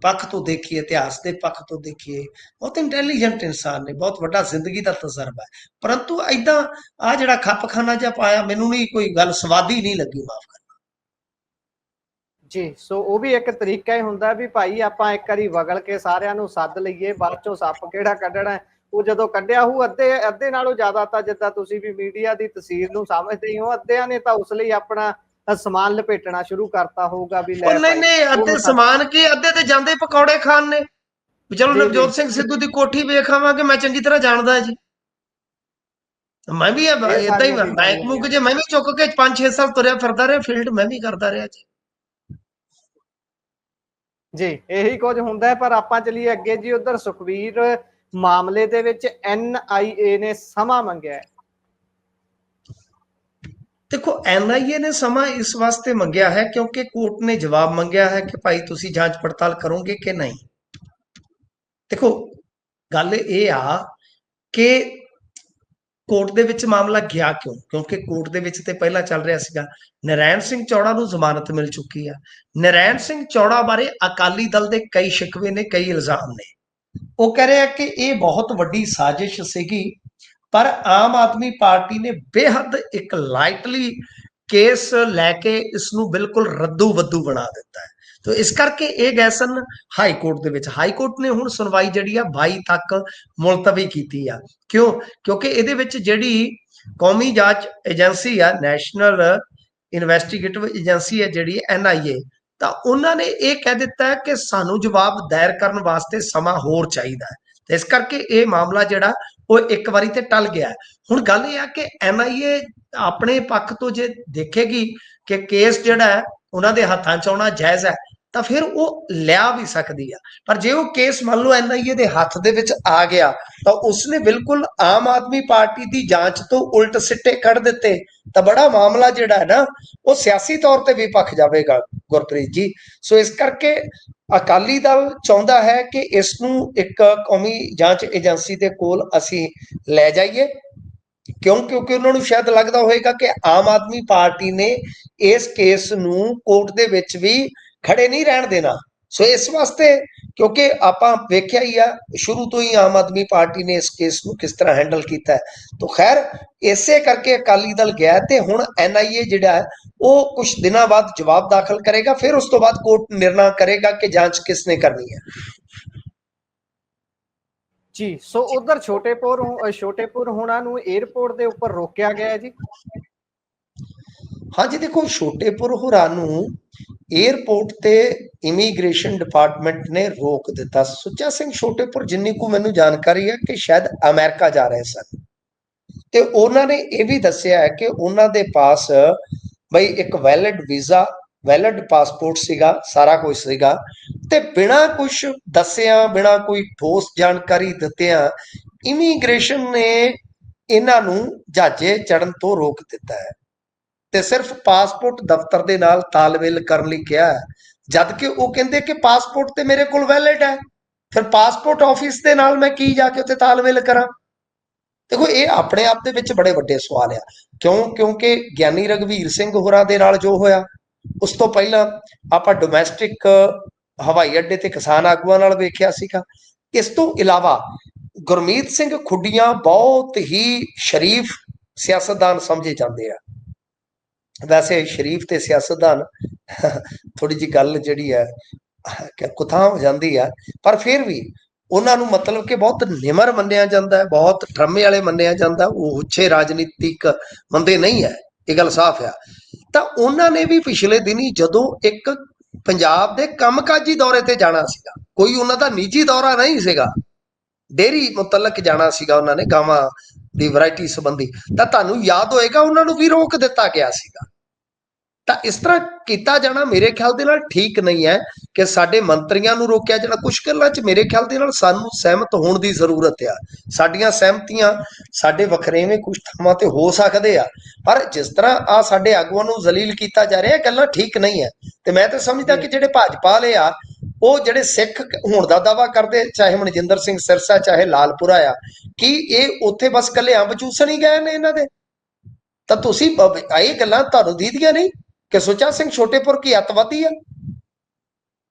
ਪੱਖ ਤੋਂ ਦੇਖੀਏ, ਇਤਿਹਾਸ ਦੇ ਪੱਖ ਤੋਂ ਦੇਖੀਏ, ਬਹੁਤ ਇੰਟੈਲੀਜੈਂਟ ਇਨਸਾਨ ਨੇ, ਬਹੁਤ ਵੱਡਾ ਜ਼ਿੰਦਗੀ ਦਾ ਤਜਰਬਾ ਹੈ। ਪਰੰਤੂ ਏਦਾਂ ਆ ਜਿਹੜਾ ਖੱਪਖਾਨਾ ਜਿਹਾ ਪਾਇਆ, ਮੈਨੂੰ ਨਹੀਂ ਕੋਈ ਗੱਲ ਸਵਾਦੀ ਨਹੀਂ ਲੱਗੀ, ਮਾਫ ਕਰ। ਜੀ, ਸੋ ਉਹ ਵੀ ਇੱਕ ਤਰੀਕਾ ਹੀ ਹੁੰਦਾ ਵੀ ਭਾਈ ਆਪਾਂ ਇੱਕ ਵਾਰੀ ਵਗਲ ਕੇ ਸਾਰਿਆਂ ਨੂੰ ਸੱਦ ਲਈਏ, ਬਾਅਦ ਚੋਂ ਸੱਪ ਕਿਹੜਾ ਕੱਢਣਾ ਹੈ। ਉਹ ਜਦੋਂ ਕੱਢਿਆ ਹੋਊ, ਅੱਧੇ ਨਾਲੋਂ ਜ਼ਿਆਦਾ ਤਾਂ ਜਿੱਦਾਂ ਤੁਸੀਂ ਵੀ ਮੀਡੀਆ ਦੀ ਤਸਵੀਰ ਨੂੰ ਸਮਝਦੇ ਹੋ, ਅੱਧਿਆਂ ਨੇ ਤਾਂ ਉਸ ਲਈ ਆਪਣਾ ਸਮਾਨ ਲਪੇਟਣਾ ਸ਼ੁਰੂ ਕਰਤਾ ਹੋਊਗਾ ਵੀ ਉਹ ਲੈ ਨਹੀਂ ਭਾਈ ਨਹੀਂ, ਅੱਧੇ ਸਮਾਨ ਕੀ, ਅੱਧੇ ਤੇ ਜਾਂਦੇ ਪਕੌੜੇ ਖਾਣ ਨੇ ਵੀ ਚਲੋ ਜੀ ਜੀ ਨਵਜੋਤ ਸਿੰਘ ਸਿੱਧੂ ਦੀ ਕੋਠੀ ਵੇਖ ਆਵਾਂਗੇ, ਮੈਂ ਚੰਗੀ ਤਰ੍ਹਾਂ ਜਾਣਦਾ ਜੀ। ਮੈਂ ਵੀ ਇਹ ਏਦਾਂ ਹੀ ਸਾਰੀਆਂ ਚੀਜ਼ਾਂ ਬੈਕ ਹੋ ਮੁੱਕ ਗਈਆਂ। ਜੇ ਮੈਂ ਵੀ ਚੁੱਕ ਕੇ 5-6 ਸਾਲ ਤੁਰਿਆ ਫਿਰਦਾ ਰਿਹਾ ਫੀਲਡ, ਮੈਂ ਵੀ ਕਰਦਾ ਰਿਹਾ ਜੀ। ਜੀ, ਇਹੀ ਕੁਝ ਹੁੰਦਾ ਹੈ। ਪਰ ਆਪਾਂ ਚਲੀਏ ਅੱਗੇ ਜੀ, ਉਧਰ ਸੁਖਬੀਰ ਮਾਮਲੇ ਦੇ ਵਿੱਚ NIA ਨੇ ਸਮਾਂ ਮੰਗਿਆ ਹੈ। ਦੇਖੋ, NIA ਨੇ ਸਮਾਂ ਇਸ ਵਾਸਤੇ ਮੰਗਿਆ ਹੈ ਕਿਉਂਕਿ ਕੋਰਟ ਨੇ ਜਵਾਬ ਮੰਗਿਆ ਹੈ ਕਿ ਭਾਈ ਤੁਸੀਂ ਜਾਂਚ ਪੜਤਾਲ ਕਰੋਗੇ ਕਿ ਨਹੀਂ। ਦੇਖੋ, ਗੱਲ ਇਹ ਆ ਕਿ ਕੋਰਟ ਦੇ ਵਿੱਚ ਮਾਮਲਾ ਗਿਆ ਕਿਉਂ? ਕਿਉਂਕਿ ਕੋਰਟ ਦੇ ਵਿੱਚ ਤੇ ਪਹਿਲਾਂ ਚੱਲ ਰਿਹਾ ਸੀਗਾ, ਨਰੈਣ ਸਿੰਘ ਚੌੜਾ ਨੂੰ ਜ਼ਮਾਨਤ ਮਿਲ ਚੁੱਕੀ ਆ। ਨਰੈਣ ਸਿੰਘ ਚੌੜਾ ਬਾਰੇ ਅਕਾਲੀ ਦਲ ਦੇ ਕਈ ਸ਼ਿਕਵੇ ਨੇ, ਕਈ ਇਲਜ਼ਾਮ ਨੇ। ਉਹ ਕਹਿ ਰਿਹਾ ਕਿ ਇਹ ਬਹੁਤ ਵੱਡੀ ਸਾਜ਼ਿਸ਼ ਸੀਗੀ, ਪਰ ਆਮ ਆਦਮੀ ਪਾਰਟੀ ਨੇ ਬੇਹੱਦ ਇੱਕ ਲਾਈਟਲੀ ਕੇਸ ਲੈ ਕੇ ਇਸ ਨੂੰ ਬਿਲਕੁਲ ਰੱਦੂ ਵੱਦੂ ਬਣਾ ਦਿੱਤਾ ਹੈ। ਤੋ ਇਸ ਕਰਕੇ ਇਹ ਗਏ ਸਨ ਹਾਈ ਕੋਰਟ ਦੇ ਵਿੱਚ। ਹਾਈ ਕੋਰਟ ਨੇ ਹੁਣ ਸੁਣਵਾਈ ਜਿਹੜੀ ਆ 22 ਤੱਕ ਮੁਲਤਵੀ ਕੀਤੀ ਆ। ਕਿਉਂ? ਕਿਉਂਕਿ ਇਹਦੇ ਵਿੱਚ ਜਿਹੜੀ ਕੌਮੀ ਜਾਂਚ ਏਜੰਸੀ ਆ, ਨੈਸ਼ਨਲ ਇਨਵੈਸਟੀਗੇਟਿਵ ਏਜੰਸੀ ਹੈ ਜਿਹੜੀ NIA, ਤਾਂ ਉਹਨਾਂ ਨੇ ਇਹ ਕਹਿ ਦਿੱਤਾ ਹੈ ਕਿ ਸਾਨੂੰ ਜਵਾਬ ਦਾਇਰ ਕਰਨ ਵਾਸਤੇ ਸਮਾਂ ਹੋਰ ਚਾਹੀਦਾ ਹੈ, ਤੇ ਇਸ ਕਰਕੇ ਇਹ ਮਾਮਲਾ ਜਿਹੜਾ ਉਹ ਇੱਕ ਵਾਰੀ ਤੇ ਟਲ ਗਿਆ। ਹੁਣ ਗੱਲ ਇਹ ਆ ਕਿ NIA ਆਪਣੇ ਪੱਖ ਤੋਂ ਜੇ ਦੇਖੇਗੀ ਕਿ ਕੇਸ ਜਿਹੜਾ ਹੈ ਉਹਨਾਂ ਦੇ ਹੱਥਾਂ 'ਚ ਆਉਣਾ ਜਾਇਜ਼ ਹੈ, ਤਾਂ ਫਿਰ ਉਹ ਲਿਆ ਵੀ ਸਕਦੀ ਆ। ਪਰ ਜੇ ਉਹ ਕੇਸ ਮੰਨ ਲਓ NIA ਦੇ ਹੱਥ ਦੇ ਵਿੱਚ ਆ ਗਿਆ, ਤਾਂ ਉਸਨੇ ਬਿਲਕੁਲ ਆਮ ਆਦਮੀ ਪਾਰਟੀ ਦੀ ਜਾਂਚ ਤੋਂ ਉਲਟ ਸਿੱਟੇ ਕੱਢ ਦਿੱਤੇ, ਤਾਂ ਬੜਾ ਮਾਮਲਾ ਜਿਹੜਾ ਹੈ ਨਾ ਉਹ ਸਿਆਸੀ ਤੌਰ ਤੇ ਵੀ ਭਖ ਜਾਵੇਗਾ ਗੁਰਪ੍ਰੀਤ ਜੀ। ਸੋ ਇਸ ਕਰਕੇ ਅਕਾਲੀ ਦਲ ਚਾਹੁੰਦਾ ਹੈ ਕਿ ਇਸ ਨੂੰ ਇੱਕ ਕੌਮੀ ਜਾਂਚ ਏਜੰਸੀ ਦੇ ਕੋਲ ਅਸੀਂ ਲੈ ਜਾਈਏ, ਕਿਉਂਕਿ ਉਹਨਾਂ ਨੂੰ ਸ਼ਾਇਦ ਲੱਗਦਾ ਹੋਵੇਗਾ ਕਿ ਆਮ ਆਦਮੀ ਪਾਰਟੀ ਨੇ ਇਸ ਕੇਸ ਨੂੰ ਕੋਰਟ ਦੇ ਵਿੱਚ ਵੀ ਖੜੇ ਨਹੀਂ ਰਹਿਣ ਦੇਣਾ। ਸੋ ਇਸ ਵਾਸਤੇ, ਕਿਉਂਕਿ ਆਪਾਂ ਵੇਖਿਆ ਹੀ ਆ ਸ਼ੁਰੂ ਤੋਂ ਹੀ ਆਮ ਆਦਮੀ ਪਾਰਟੀ ਨੇ ਇਸ ਕੇਸ ਨੂੰ ਕਿਸ ਤਰ੍ਹਾਂ ਹੈਂਡਲ ਕੀਤਾ ਹੈ, ਤਾਂ ਖੈਰ ਇਸੇ ਕਰਕੇ ਅਕਾਲੀ ਦਲ ਗਿਆ ਤੇ ਹੁਣ NIA ਜਿਹੜਾ ਹੈ ਉਹ ਕੁਝ ਦਿਨਾਂ ਬਾਅਦ ਜਵਾਬ ਦਾਖਲ ਕਰੇਗਾ, ਫਿਰ ਉਸ ਤੋਂ ਬਾਅਦ ਕੋਰਟ ਨਿਰਣਾ ਕਰੇਗਾ ਕਿ ਜਾਂਚ ਕਿਸਨੇ ਕਰਨੀ ਹੈ। ਜੀ, ਸੋ ਉਧਰ ਛੋਟੇਪੁਰ ਹੋਣਾ ਨੂੰ 에ਅਰਪੋਰਟ ਦੇ ਉੱਪਰ ਰੋਕਿਆ ਗਿਆ ਹੈ ਜੀ। ਹਾਂਜੀ ਦੇਖੋ, ਛੋਟੇਪੁਰ ਹੋਰਾਂ ਨੂੰ 에ਅਰਪੋਰਟ ਤੇ ਇਮੀਗ੍ਰੇਸ਼ਨ ਡਿਪਾਰਟਮੈਂਟ ਨੇ ਰੋਕ ਦਿੱਤਾ। ਸੁੱਚਾ ਸਿੰਘ ਛੋਟੇਪੁਰ, ਜਿੰਨੀ ਕੁ ਮੈਨੂੰ ਜਾਣਕਾਰੀ ਹੈ ਕਿ ਸ਼ਾਇਦ ਅਮਰੀਕਾ ਜਾ ਰਹੇ ਸਨ, ਤੇ ਉਹਨਾਂ ਨੇ ਇਹ ਵੀ ਦੱਸਿਆ ਹੈ ਕਿ ਉਹਨਾਂ ਦੇ ਪਾਸ ਬਈ ਇੱਕ ਵੈਲਿਡ ਵੀਜ਼ਾ, ਵੈਲਿਡ ਪਾਸਪੋਰਟ ਸੀਗਾ, ਸਾਰਾ ਕੁਝ ਸੀਗਾ, ਤੇ ਬਿਨਾਂ ਕੁਝ ਦੱਸਿਆ, ਬਿਨਾਂ ਕੋਈ ਠੋਸ ਜਾਣਕਾਰੀ ਦਿੱਤਿਆਂ ਇਮੀਗ੍ਰੇਸ਼ਨ ਨੇ ਇਹਨਾਂ ਨੂੰ ਜਹਾਜ਼ੇ ਚੜਨ ਤੋਂ ਰੋਕ ਦਿੱਤਾ ਹੈ, ਤੇ ਸਿਰਫ ਪਾਸਪੋਰਟ ਦਫ਼ਤਰ ਦੇ ਨਾਲ ਤਾਲਮੇਲ ਕਰਨ ਲਈ ਕਿਹਾ ਹੈ, ਜਦ ਕਿ ਉਹ ਕਹਿੰਦੇ ਕਿ ਪਾਸਪੋਰਟ ਤੇ ਮੇਰੇ ਕੋਲ ਵੈਲਿਡ ਹੈ, ਫਿਰ ਪਾਸਪੋਰਟ ਆਫਿਸ ਦੇ ਨਾਲ ਮੈਂ ਕੀ ਜਾ ਕੇ ਉੱਥੇ ਤਾਲਮੇਲ ਕਰਾਂ। ਦੇਖੋ, ਇਹ ਆਪਣੇ ਆਪ ਦੇ ਵਿੱਚ ਬੜੇ ਵੱਡੇ ਸਵਾਲ ਆ। ਕਿਉਂਕਿ ਗਿਆਨੀ ਰਘਵੀਰ ਸਿੰਘ ਹੋਰਾਂ ਦੇ ਨਾਲ ਜੋ ਹੋਇਆ, ਉਸ ਤੋਂ ਪਹਿਲਾਂ ਆਪਾਂ ਡੋਮੈਸਟਿਕ ਹਵਾਈ ਅੱਡੇ ਤੇ ਕਿਸਾਨ ਆਗੂਆਂ ਨਾਲ ਵੇਖਿਆ ਸੀਗਾ। ਇਸ ਤੋਂ ਇਲਾਵਾ ਗੁਰਮੀਤ ਸਿੰਘ ਖੁੱਡੀਆਂ ਬਹੁਤ ਹੀ ਸ਼ਰੀਫ ਸਿਆਸਤਦਾਨ ਸਮਝੇ ਜਾਂਦੇ ਆ। ਵੈਸੇ ਸ਼ਰੀਫ ਤੇ ਸਿਆਸਤਦਾਨ ਥੋੜੀ ਜਿਹੀ ਗੱਲ ਜਿਹੜੀ ਹੈ ਕੁਥਾਂ ਹੋ ਜਾਂਦੀ ਆ, ਪਰ ਫਿਰ ਵੀ ਉਹਨਾਂ ਨੂੰ ਮਤਲਬ ਕਿ ਬਹੁਤ ਨਿਮਰ ਮੰਨਿਆ ਜਾਂਦਾ ਹੈ, ਬਹੁਤ ਡਰਾਮੇ ਵਾਲੇ ਮੰਨਿਆ ਜਾਂਦਾ, ਉਹ ਉੱਚੇ ਰਾਜਨੀਤਿਕ ਬੰਦੇ ਨਹੀਂ ਹੈ, ਇਹ ਗੱਲ ਸਾਫ਼ ਆ। ਤਾਂ ਉਹਨਾਂ ਨੇ ਵੀ ਪਿਛਲੇ ਦਿਨੀ ਜਦੋਂ ਇੱਕ ਪੰਜਾਬ ਦੇ ਕੰਮਕਾਜੀ ਦੌਰੇ ਤੇ ਜਾਣਾ ਸੀਗਾ, ਕੋਈ ਉਹਨਾਂ ਦਾ ਨਿੱਜੀ ਦੌਰਾ ਨਹੀਂ ਸੀਗਾ, ਡੇਅਰੀ ਮੁਤਲਕ ਜਾਣਾ ਸੀਗਾ ਉਹਨਾਂ ਨੇ ਗਾਵਾਂ ਦੀ ਵੈਰਾਈਟੀ ਸੰਬੰਧੀ, ਤਾਂ ਤੁਹਾਨੂੰ ਯਾਦ ਹੋਏਗਾ ਉਹਨਾਂ ਨੂੰ ਵੀ ਰੋਕ ਦਿੱਤਾ ਗਿਆ ਸੀਗਾ। ਤਾਂ ਇਸ ਤਰ੍ਹਾਂ ਕੀਤਾ ਜਾਣਾ ਮੇਰੇ ਖਿਆਲ ਦੇ ਨਾਲ ਠੀਕ ਨਹੀਂ ਹੈ ਕਿ ਸਾਡੇ ਮੰਤਰੀਆਂ ਨੂੰ ਰੋਕਿਆ ਜਾਣਾ। ਕੁਛ ਗੱਲਾਂ 'ਚ ਮੇਰੇ ਖਿਆਲ ਦੇ ਨਾਲ ਸਾਨੂੰ ਸਹਿਮਤ ਹੋਣ ਦੀ ਜ਼ਰੂਰਤ ਆ। ਸਾਡੀਆਂ ਸਹਿਮਤੀਆਂ, ਸਾਡੇ ਵਖਰੇਵੇਂ ਕੁਝ ਥਾਵਾਂ ਤੇ ਹੋ ਸਕਦੇ ਆ, ਪਰ ਜਿਸ ਤਰ੍ਹਾਂ ਆ ਸਾਡੇ ਆਗੂਆਂ ਨੂੰ ਜ਼ਲੀਲ ਕੀਤਾ ਜਾ ਰਿਹਾ, ਇਹ ਗੱਲਾਂ ਠੀਕ ਨਹੀਂ ਹੈ। ਤੇ ਮੈਂ ਤਾਂ ਸਮਝਦਾ ਕਿ ਜਿਹੜੇ ਭਾਜਪਾ ਵਾਲੇ ਆ, ਉਹ ਜਿਹੜੇ ਸਿੱਖ ਹੋਣ ਦਾ ਦਾਅਵਾ ਕਰਦੇ, ਚਾਹੇ ਮਨਜਿੰਦਰ ਸਿੰਘ ਸਿਰਸਾ, ਚਾਹੇ ਲਾਲਪੁਰਾ ਆ, ਕੀ ਇਹ ਉੱਥੇ ਬਸ ਇਕੱਲੇ ਅੰਬ ਚੂਸਣ ਹੀ ਗਏ ਨੇ ਇਹਨਾਂ ਦੇ? ਤਾਂ ਤੁਸੀਂ ਇਹ ਗੱਲਾਂ ਤੁਹਾਨੂੰ ਦੀਦੀਆਂ ਨਹੀਂ ਕਿ ਸੁੱਚਾ ਸਿੰਘ ਛੋਟੇਪੁਰ ਕੀ ਅੱਤਵਾਦੀ ਆ?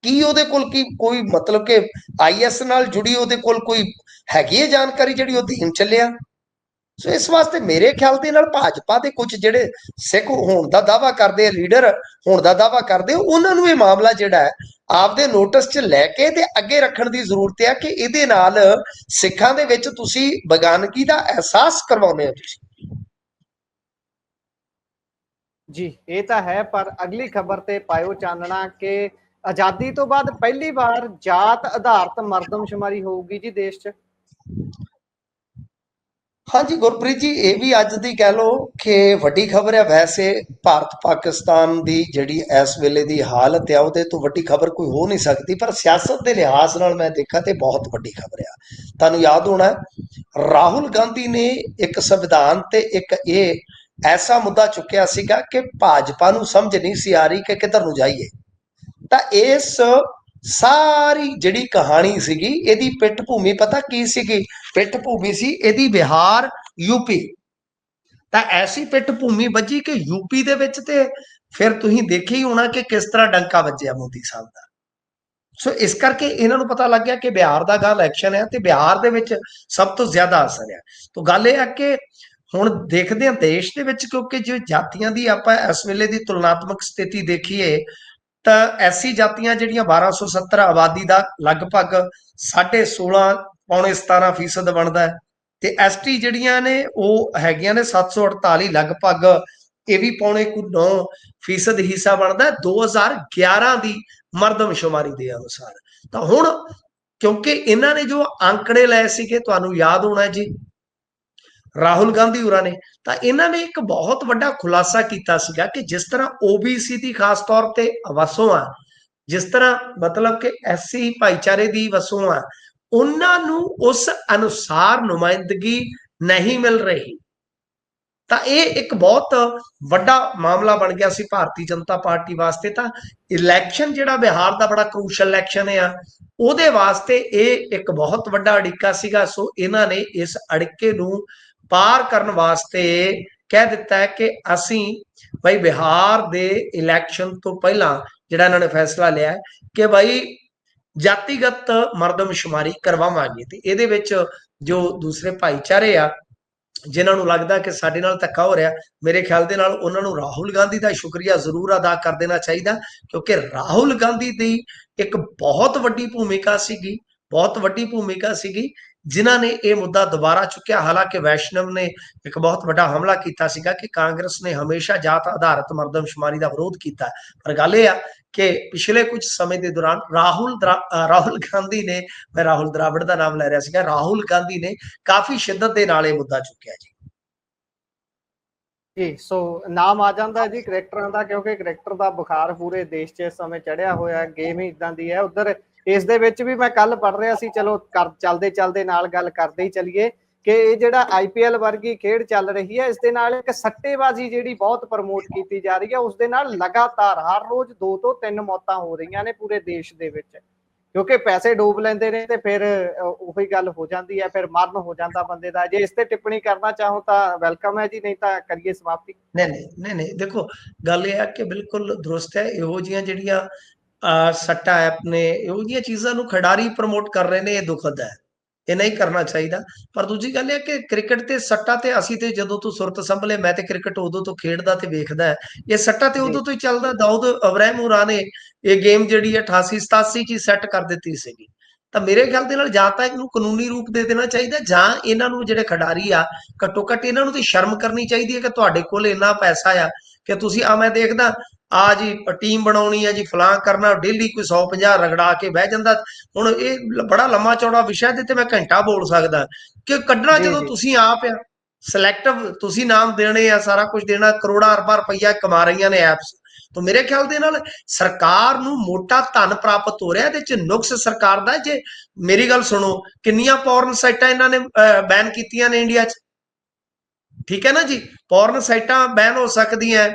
ਕੀ ਉਹਦੇ ਕੋਲ ਕੀ ਕੋਈ ਮਤਲਬ ਕਿ IS ਨਾਲ ਜੁੜੀ ਉਹਦੇ ਕੋਲ ਕੋਈ ਹੈਗੀ ਹੈ ਜਾਣਕਾਰੀ ਜਿਹੜੀ ਉਹ ਦੇਣ ਚੱਲਿਆ? ਸੋ ਇਸ ਵਾਸਤੇ ਮੇਰੇ ਖਿਆਲ ਦੇ ਨਾਲ ਭਾਜਪਾ ਦੇ ਕੁਝ ਜਿਹੜੇ ਸਿੱਖ ਹੋਣ ਦਾ ਦਾਅਵਾ ਕਰਦੇ, ਲੀਡਰ ਹੋਣ ਦਾ ਦਾਅਵਾ ਕਰਦੇ, ਉਹਨਾਂ ਨੂੰ ਇਹ ਮਾਮਲਾ ਜਿਹੜਾ ਹੈ ਆਪਦੇ ਨੋਟਿਸ 'ਚ ਲੈ ਕੇ ਤੇ ਅੱਗੇ ਰੱਖਣ ਦੀ ਜ਼ਰੂਰਤ ਹੈ ਕਿ ਇਹਦੇ ਨਾਲ ਸਿੱਖਾਂ ਦੇ ਵਿੱਚ ਤੁਸੀਂ ਬੇਗਾਨਗੀ ਦਾ ਅਹਿਸਾਸ ਕਰਵਾਉਂਦੇ ਹੋ ਤੁਸੀਂ। ਜੀ, ਇਹ ਤਾਂ ਹੈ, ਪਰ ਅਗਲੀ ਖਬਰ ਤੇ ਪਾਇਓ ਚਾਨਣਾ ਕਿ ਆਜ਼ਾਦੀ ਤੋਂ ਬਾਅਦ ਪਹਿਲੀ ਵਾਰ ਜਾਤ ਆਧਾਰਿਤ ਮਰਦਮਸ਼ੁਮਾਰੀ ਹੋਊਗੀ ਜੀ ਦੇਸ਼ 'ਚ। ਹਾਂਜੀ ਗੁਰਪ੍ਰੀਤ ਜੀ, ਇਹ ਵੀ ਅੱਜ ਦੀ ਕਹਿ ਲਓ ਕਿ ਵੱਡੀ ਖਬਰ ਹੈ। ਵੈਸੇ ਭਾਰਤ ਪਾਕਿਸਤਾਨ ਦੀ ਜਿਹੜੀ ਇਸ ਵੇਲੇ ਦੀ ਹਾਲਤ ਹੈ, ਉਹਦੇ ਤੋਂ ਵੱਡੀ ਖਬਰ ਕੋਈ ਹੋ ਨਹੀਂ ਸਕਦੀ, ਪਰ ਸਿਆਸਤ ਦੇ ਲਿਹਾਜ਼ ਨਾਲ ਮੈਂ ਦੇਖਾਂ ਤੇ ਬਹੁਤ ਵੱਡੀ ਖਬਰ ਆ। ਤੁਹਾਨੂੰ ਯਾਦ ਹੋਣਾ, ਰਾਹੁਲ ਗਾਂਧੀ ਨੇ ਇੱਕ ਸੰਵਿਧਾਨ ਤੇ ਇੱਕ ਇਹ ਐਸਾ ਮੁੱਦਾ ਚੁੱਕਿਆ ਸੀਗਾ ਕਿ ਭਾਜਪਾ ਨੂੰ ਸਮਝ ਨਹੀਂ ਸੀ ਆ ਰਹੀ ਕਿ ਕਿੱਧਰ ਨੂੰ ਜਾਈਏ। ਤਾਂ ਇਸ ਸਾਰੀ ਜਿਹੜੀ ਕਹਾਣੀ ਸੀਗੀ, ਇਹਦੀ ਪਿੱਠ ਭੂਮੀ ਪਤਾ ਕੀ ਸੀਗੀ? ਪਿੱਠ ਭੂਮੀ ਸੀ ਇਹਦੀ ਬਿਹਾਰ, UP। ਤਾਂ ਐਸੀ ਪਿੱਠ ਭੂਮੀ ਵੱਜੀ ਕਿ UP ਦੇ ਵਿੱਚ ਤੇ ਫਿਰ ਤੁਸੀਂ ਦੇਖਿਆ ਹੀ ਹੋਣਾ ਕਿ ਕਿਸ ਤਰ੍ਹਾਂ ਡੰਕਾ ਵੱਜਿਆ ਮੋਦੀ ਸਾਹਿਬ ਦਾ। ਸੋ ਇਸ ਕਰਕੇ ਇਹਨਾਂ ਨੂੰ ਪਤਾ ਲੱਗ ਗਿਆ ਕਿ ਬਿਹਾਰ ਦਾ ਗਾ ਇਲੈਕਸ਼ਨ ਹੈ ਤੇ ਬਿਹਾਰ ਦੇ ਵਿੱਚ ਸਭ ਤੋਂ ਜ਼ਿਆਦਾ ਅਸਰ ਹੈ। ਤਾਂ ਗੱਲ ਇਹ ਹੈ ਕਿ ਹੁਣ ਦੇਖਦੇ ਹਾਂ ਦੇਸ਼ ਦੇ ਵਿੱਚ, ਕਿਉਂਕਿ ਜੇ ਜਾਤੀਆਂ ਦੀ ਆਪਾਂ ਇਸ ਵੇਲੇ ਦੀ ਤੁਲਨਾਤਮਕ ਸਥਿਤੀ ਦੇਖੀਏ ਤਾਂ ਐਸੀ ਜਾਤੀਆਂ ਜਿਹੜੀਆਂ 1270 ਆਬਾਦੀ ਦਾ ਲਗਭਗ 16.5 ਪੌਣੇ 17% ਬਣਦਾ ਹੈ, ਤੇ ST ਜਿਹੜੀਆਂ ਨੇ ਉਹ ਹੈਗੀਆਂ ਨੇ 748, ਲਗਭਗ ਇਹ ਵੀ ਪੌਣੇ 9% ਹਿੱਸਾ ਬਣਦਾ 2011 ਦੀ ਮਰਦਮਸ਼ੁਮਾਰੀ ਦੇ ਅਨੁਸਾਰ। ਤਾਂ ਹੁਣ ਕਿਉਂਕਿ ਇਹਨਾਂ ਨੇ ਜੋ ਅੰਕੜੇ ਲਏ ਸੀਗੇ, ਤੁਹਾਨੂੰ ਯਾਦ ਹੋਣਾ ਜੀ, ਰਾਹੁਲ ਗਾਂਧੀ ਹੋਰਾਂ ਨੇ, ਤਾਂ ਇਹਨਾਂ ਨੇ ਇੱਕ ਬਹੁਤ ਵੱਡਾ ਖੁਲਾਸਾ ਕੀਤਾ ਸੀਗਾ ਕਿ ਜਿਸ ਤਰ੍ਹਾਂ OBC ਦੀ ਖਾਸ ਤੌਰ ਤੇ ਵਸੋਂ ਆ, ਜਿਸ ਤਰ੍ਹਾਂ ਮਤਲਬ ਕਿ SC ਭਾਈਚਾਰੇ ਦੀ ਵਸੋਂ ਆ, ਉਹਨਾਂ ਨੂੰ ਉਸ ਅਨੁਸਾਰ ਨੁਮਾਇੰਦਗੀ ਨਹੀਂ ਮਿਲ ਰਹੀ। ਤਾਂ ਇਹ ਇੱਕ ਬਹੁਤ ਵੱਡਾ ਮਾਮਲਾ ਬਣ ਗਿਆ ਸੀ ਭਾਰਤੀ ਜਨਤਾ ਪਾਰਟੀ ਵਾਸਤੇ। ਤਾਂ ਇਲੈਕਸ਼ਨ ਜਿਹੜਾ ਬਿਹਾਰ ਦਾ ਬੜਾ ਕਰੂਸ਼ਲ ਇਲੈਕਸ਼ਨ ਆ, ਉਹਦੇ ਵਾਸਤੇ ਇਹ ਇੱਕ ਬਹੁਤ ਵੱਡਾ ਅੜਿੱਕਾ ਸੀਗਾ। ਸੋ ਇਹਨਾਂ ਨੇ ਇਸ ਅੜਿੱਕੇ ਨੂੰ ਪਾਰ ਕਰਨ ਵਾਸਤੇ ਕਹਿ ਦਿੱਤਾ ਹੈ ਕਿ ਅਸੀਂ ਭਾਈ ਬਿਹਾਰ ਦੇ ਇਲੈਕਸ਼ਨ ਤੋਂ ਪਹਿਲਾਂ ਜਿਹੜਾ ਇਹਨਾਂ ਨੇ ਫੈਸਲਾ ਲਿਆ ਹੈ ਕਿ ਭਾਈ ਜਾਤੀਗਤ ਮਰਦਮਸ਼ੁਮਾਰੀ ਕਰਵਾਵਾਂਗੇ। ਤੇ ਇਹਦੇ ਵਿੱਚ ਜੋ ਦੂਸਰੇ ਭਾਈਚਾਰੇ ਆ ਜਿਨ੍ਹਾਂ ਨੂੰ ਲੱਗਦਾ ਕਿ ਸਾਡੇ ਨਾਲ ਧੱਕਾ ਹੋ ਰਿਹਾ, ਮੇਰੇ ਖਿਆਲ ਦੇ ਨਾਲ ਉਹਨਾਂ ਨੂੰ ਰਾਹੁਲ ਗਾਂਧੀ ਦਾ ਸ਼ੁਕਰੀਆ ਜ਼ਰੂਰ ਅਦਾ ਕਰ ਦੇਣਾ ਚਾਹੀਦਾ, ਕਿਉਂਕਿ ਰਾਹੁਲ ਗਾਂਧੀ ਦੀ ਇੱਕ ਬਹੁਤ ਵੱਡੀ ਭੂਮਿਕਾ ਸੀਗੀ ਜਿਨ੍ਹਾਂ ਨੇ ਇਹ ਮੁੱਦਾ ਦੁਬਾਰਾ ਚੁੱਕਿਆ। ਹਾਲਾਂਕਿ ਵੈਸ਼ਨਵ ਨੇ ਇੱਕ ਬਹੁਤ ਵੱਡਾ ਹਮਲਾ ਕੀਤਾ ਸੀਗਾ ਕਿ ਕਾਂਗਰਸ ਨੇ ਹਮੇਸ਼ਾ ਜਾਤ ਆਧਾਰਿਤ ਮਰਦਮਸ਼ੁਮਾਰੀ ਦਾ ਵਿਰੋਧ ਕੀਤਾ, ਪਰ ਗੱਲ ਇਹ ਆ ਕਿ ਪਿਛਲੇ ਕੁਝ ਸਮੇਂ ਦੇ ਦੌਰਾਨ ਰਾਹੁਲ ਗਾਂਧੀ ਨੇ, ਮੈਂ ਰਾਹੁਲ ਦਰਾਵੜ ਦਾ ਨਾਮ ਲੈ ਰਿਹਾ ਸੀਗਾ, ਰਾਹੁਲ ਗਾਂਧੀ ਨੇ ਕਾਫੀ ਸ਼ਿੱਦਤ ਦੇ ਨਾਲ ਇਹ ਮੁੱਦਾ ਚੁੱਕਿਆ ਜੀ। ਸੋ ਨਾਮ ਆ ਜਾਂਦਾ ਜੀ ਕਰੈਕਟਰਾਂ ਦਾ, ਕਿਉਂਕਿ ਕਰੈਕਟਰ ਦਾ ਬੁਖਾਰ ਪੂਰੇ ਦੇਸ਼ 'ਚ ਇਸ ਸਮੇਂ ਚੜਿਆ ਹੋਇਆ। ਗੇਮ ਹੀ ਇਦਾਂ ਦੀ ਹੈ। ਉਧਰ ਇਸ ਦੇ ਵਿੱਚ ਵੀ ਮੈਂ ਕੱਲ ਪੜ੍ਹ ਰਿਹਾ ਸੀ, ਚਲੋ ਚੱਲਦੇ ਨਾਲ ਗੱਲ ਕਰਦੇ ਹੀ ਚੱਲੀਏ ਕਿ ਇਹ ਜਿਹੜਾ IPL ਵਰਗੀ ਖੇਡ ਚੱਲ ਰਹੀ ਹੈ, ਇਸ ਦੇ ਨਾਲ ਇੱਕ ਸੱਟੇਬਾਜ਼ੀ ਜਿਹੜੀ ਬਹੁਤ ਪ੍ਰਮੋਟ ਕੀਤੀ ਜਾ ਰਹੀ ਹੈ, ਉਸ ਦੇ ਨਾਲ ਲਗਾਤਾਰ ਹਰ ਰੋਜ਼ 2 ਤੋਂ 3 ਮੌਤਾਂ ਹੋ ਰਹੀਆਂ ਨੇ ਪੂਰੇ ਦੇਸ਼ ਦੇ ਵਿੱਚ, ਕਿਉਂਕਿ ਪੈਸੇ ਡੋਬ ਲੈਂਦੇ ਨੇ ਤੇ ਫਿਰ ਉਹੀ ਗੱਲ ਹੋ ਜਾਂਦੀ ਹੈ, ਫਿਰ ਮਰਨ ਹੋ ਜਾਂਦਾ ਬੰਦੇ ਦਾ। ਜੇ ਇਸ ਤੇ ਟਿੱਪਣੀ ਕਰਨਾ ਚਾਹੋ ਤਾਂ ਵੈਲਕਮ ਹੈ ਜੀ, ਨਹੀਂ ਤਾਂ ਕਰੀਏ ਸਮਾਪਤੀ। ਨਹੀਂ, ਦੇਖੋ ਗੱਲ ਇਹ ਹੈ ਕਿ ਬਿਲਕੁਲ ਦਰੁਸਤ ਹੈ। ਇਹੋ ਜਿਹੀਆਂ ਜਿਹੜੀਆਂ ਸੱਟਾ ਐਪ ਨੇ, ਇਹੋ ਜਿਹੀਆਂ ਚੀਜ਼ਾਂ ਨੂੰ ਖਿਡਾਰੀ ਪ੍ਰਮੋਟ ਕਰ ਰਹੇ ਨੇ, ਇਹ ਦੁਖਦ ਹੈ, ਇਹ ਨਹੀਂ ਕਰਨਾ ਚਾਹੀਦਾ। ਪਰ ਦੂਜੀ ਗੱਲ ਇਹ ਕਿ ਕ੍ਰਿਕਟ ਤੇ ਸੱਟਾ ਤੇ ਅਸੀਂ ਤੇ ਜਦੋਂ ਤੋਂ ਸੁਰਤ ਸੰਭਲੇ, ਮੈਂ ਤੇ ਕ੍ਰਿਕਟ ਉਦੋਂ ਤੋਂ ਖੇਡਦਾ ਤੇ ਵੇਖਦਾ, ਇਹ ਸੱਟਾ ਤੇ ਉਦੋਂ ਤੋਂ ਹੀ ਚੱਲਦਾ। ਦਾਊਦ ਇਬਰਾਹਿਮ ਹੋਰਾਂ ਨੇ ਇਹ ਗੇਮ ਜਿਹੜੀ 88-87 ਚ ਸੈੱਟ ਕਰ ਦਿੱਤੀ ਸੀਗੀ। ਤਾਂ ਮੇਰੇ ਖਿਆਲ ਦੇ ਨਾਲ ਜਾਂ ਤਾਂ ਇਹਨੂੰ ਕਾਨੂੰਨੀ ਰੂਪ ਦੇ ਦੇਣਾ ਚਾਹੀਦਾ, ਜਾਂ ਇਹਨਾਂ ਨੂੰ ਜਿਹੜੇ ਖਿਡਾਰੀ ਆ ਘੱਟੋ ਘੱਟ ਇਹਨਾਂ ਨੂੰ ਤੇ ਸ਼ਰਮ ਕਰਨੀ ਚਾਹੀਦੀ ਹੈ ਕਿ ਤੁਹਾਡੇ ਕੋਲ ਇੰਨਾ ਪੈਸਾ ਆ ਕਿ ਤੁਸੀਂ ਮੈਂ ਦੇਖਦਾ ਆ ਜੀ ਟੀਮ ਬਣਾਉਣੀ ਹੈ ਜੀ, ਫਲਾਂ ਕਰਨਾ, ਡੇਲੀ ਕੋਈ 150 ਰਗੜਾ ਕੇ ਬਹਿ ਜਾਂਦਾ। ਹੁਣ ਇਹ ਬੜਾ ਲੰਮਾ ਚੌੜਾ ਵਿਸ਼ਾ ਤੇ ਮੈਂ ਘੰਟਾ ਬੋਲ ਸਕਦਾ ਕਿ ਕੱਢਣਾ ਜਦੋਂ ਤੁਸੀਂ ਆਪ ਆ, ਸਿਲੈਕਟਿਵ ਤੁਸੀਂ ਨਾਮ ਦੇਣੇ ਆ, ਸਾਰਾ ਕੁਝ ਦੇਣਾ, ਕਰੋੜਾਂ ਅਰਬਾਂ ਰੁਪਈਆ ਕਮਾ ਰਹੀਆਂ ਨੇ ਐਪਸ। ਤਾਂ ਮੇਰੇ ਖਿਆਲ ਦੇ ਨਾਲ ਸਰਕਾਰ ਨੂੰ ਮੋਟਾ ਧਨ ਪ੍ਰਾਪਤ ਹੋ ਰਿਹਾ। ਇਹਦੇ ਚ ਨੁਕਸ ਸਰਕਾਰ ਦਾ। ਜੇ ਮੇਰੀ ਗੱਲ ਸੁਣੋ, ਕਿੰਨੀਆਂ ਪੌਰਨ ਸਾਈਟਾਂ ਇਹਨਾਂ ਨੇ ਬੈਨ ਕੀਤੀਆਂ ਨੇ ਇੰਡੀਆ 'ਚ, ਠੀਕ ਹੈ ਨਾ ਜੀ, ਪੌਰਨ ਸਾਈਟਾਂ ਬੈਨ ਹੋ ਸਕਦੀਆਂ।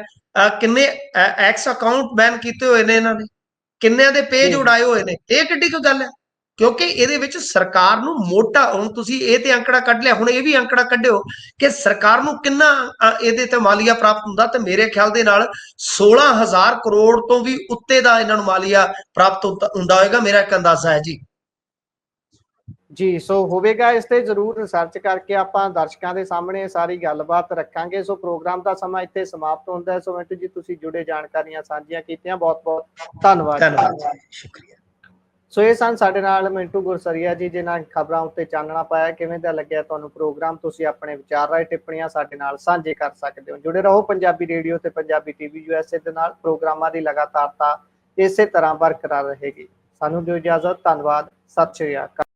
ਕਿੰਨੇ ਐਕਸ ਅਕਾਊਂਟ ਬੈਨ ਕੀਤੇ ਹੋਏ ਨੇ ਇਹਨਾਂ ਨੇ, ਕਿੰਨਿਆਂ ਦੇ ਪੇਜ ਉਡਾਏ ਹੋਏ ਨੇ। ਇਹ ਕਿੱਡੀ ਕੁ ਗੱਲ ਹੈ, ਕਿਉਂਕਿ ਇਹਦੇ ਵਿੱਚ ਸਰਕਾਰ ਨੂੰ ਮੋਟਾ, ਹੁਣ ਤੁਸੀਂ ਇਹ ਤੇ ਅੰਕੜਾ ਕੱਢ ਲਿਆ, ਹੁਣ ਇਹ ਵੀ ਅੰਕੜਾ ਕੱਢਿਓ ਕਿ ਸਰਕਾਰ ਨੂੰ ਕਿੰਨਾ ਇਹਦੇ ਤੇ ਮਾਲੀਆ ਪ੍ਰਾਪਤ ਹੁੰਦਾ। ਤੇ ਮੇਰੇ ਖਿਆਲ ਦੇ ਨਾਲ 16,000 ਕਰੋੜ ਤੋਂ ਵੀ ਉੱਤੇ ਦਾ ਇਹਨਾਂ ਨੂੰ ਮਾਲੀਆ ਪ੍ਰਾਪਤ ਹੁੰਦਾ ਹੋਏਗਾ, ਮੇਰਾ ਇੱਕ ਅੰਦਾਜ਼ਾ ਹੈ ਜੀ। ਸੋ ਹੋਵੇਗਾ, ਇਸ ਤੇ ਜ਼ਰੂਰ ਰਿਸਰਚ ਕਰਕੇ ਆਪਾਂ ਦਰਸ਼ਕਾਂ ਦੇ ਸਾਹਮਣੇ ਸਾਰੀ ਗੱਲਬਾਤ ਰੱਖਾਂਗੇ। ਸੋ ਪ੍ਰੋਗਰਾਮ ਦਾ ਸਮਾਂ ਇੱਥੇ ਸਮਾਪਤ ਹੁੰਦਾ ਹੈ। ਸੋ ਮਿੰਟੂ ਜੀ, ਤੁਸੀਂ ਜੁੜੇ ਜਾਣਕਾਰੀਆਂ ਸਾਂਝੀਆਂ ਕੀਤੀਆਂ, ਬਹੁਤ ਬਹੁਤ ਧੰਨਵਾਦ। ਸ਼ੁਕਰੀਆ। ਸੋ ਇਹ ਸਨ ਸਾਡੇ ਨਾਲ ਮਿੰਟੂ ਗੁਰਸਰੀਆ ਜੀ, ਜਿਨ੍ਹਾਂ ਖਬਰਾਂ ਉੱਤੇ ਚਾਨਣਾ ਪਾਇਆ। ਕਿਵੇਂ ਦਾ ਲੱਗਿਆ ਤੁਹਾਨੂੰ ਪ੍ਰੋਗਰਾਮ? ਤੁਸੀਂ ਆਪਣੇ ਵਿਚਾਰ ਰਾਏ ਟਿੱਪਣੀਆਂ ਸਾਡੇ ਨਾਲ ਸਾਂਝੇ ਕਰ ਸਕਦੇ ਹੋ। ਜੁੜੇ ਰਹੋ ਪੰਜਾਬੀ ਰੇਡੀਓ ਤੇ ਪੰਜਾਬੀ TV USA ਦੇ ਨਾਲ। ਪ੍ਰੋਗਰਾਮਾਂ ਦੀ ਲਗਾਤਾਰਤਾ ਇਸੇ ਤਰ੍ਹਾਂ ਬਰਕਰਾਰ ਰਹੇਗੀ। ਸਾਨੂੰ ਦਿਓ ਇਜਾਜ਼ਤ। ਧੰਨਵਾਦ। ਸਤਿ ਸ਼੍ਰੀ ਅਕਾਲ।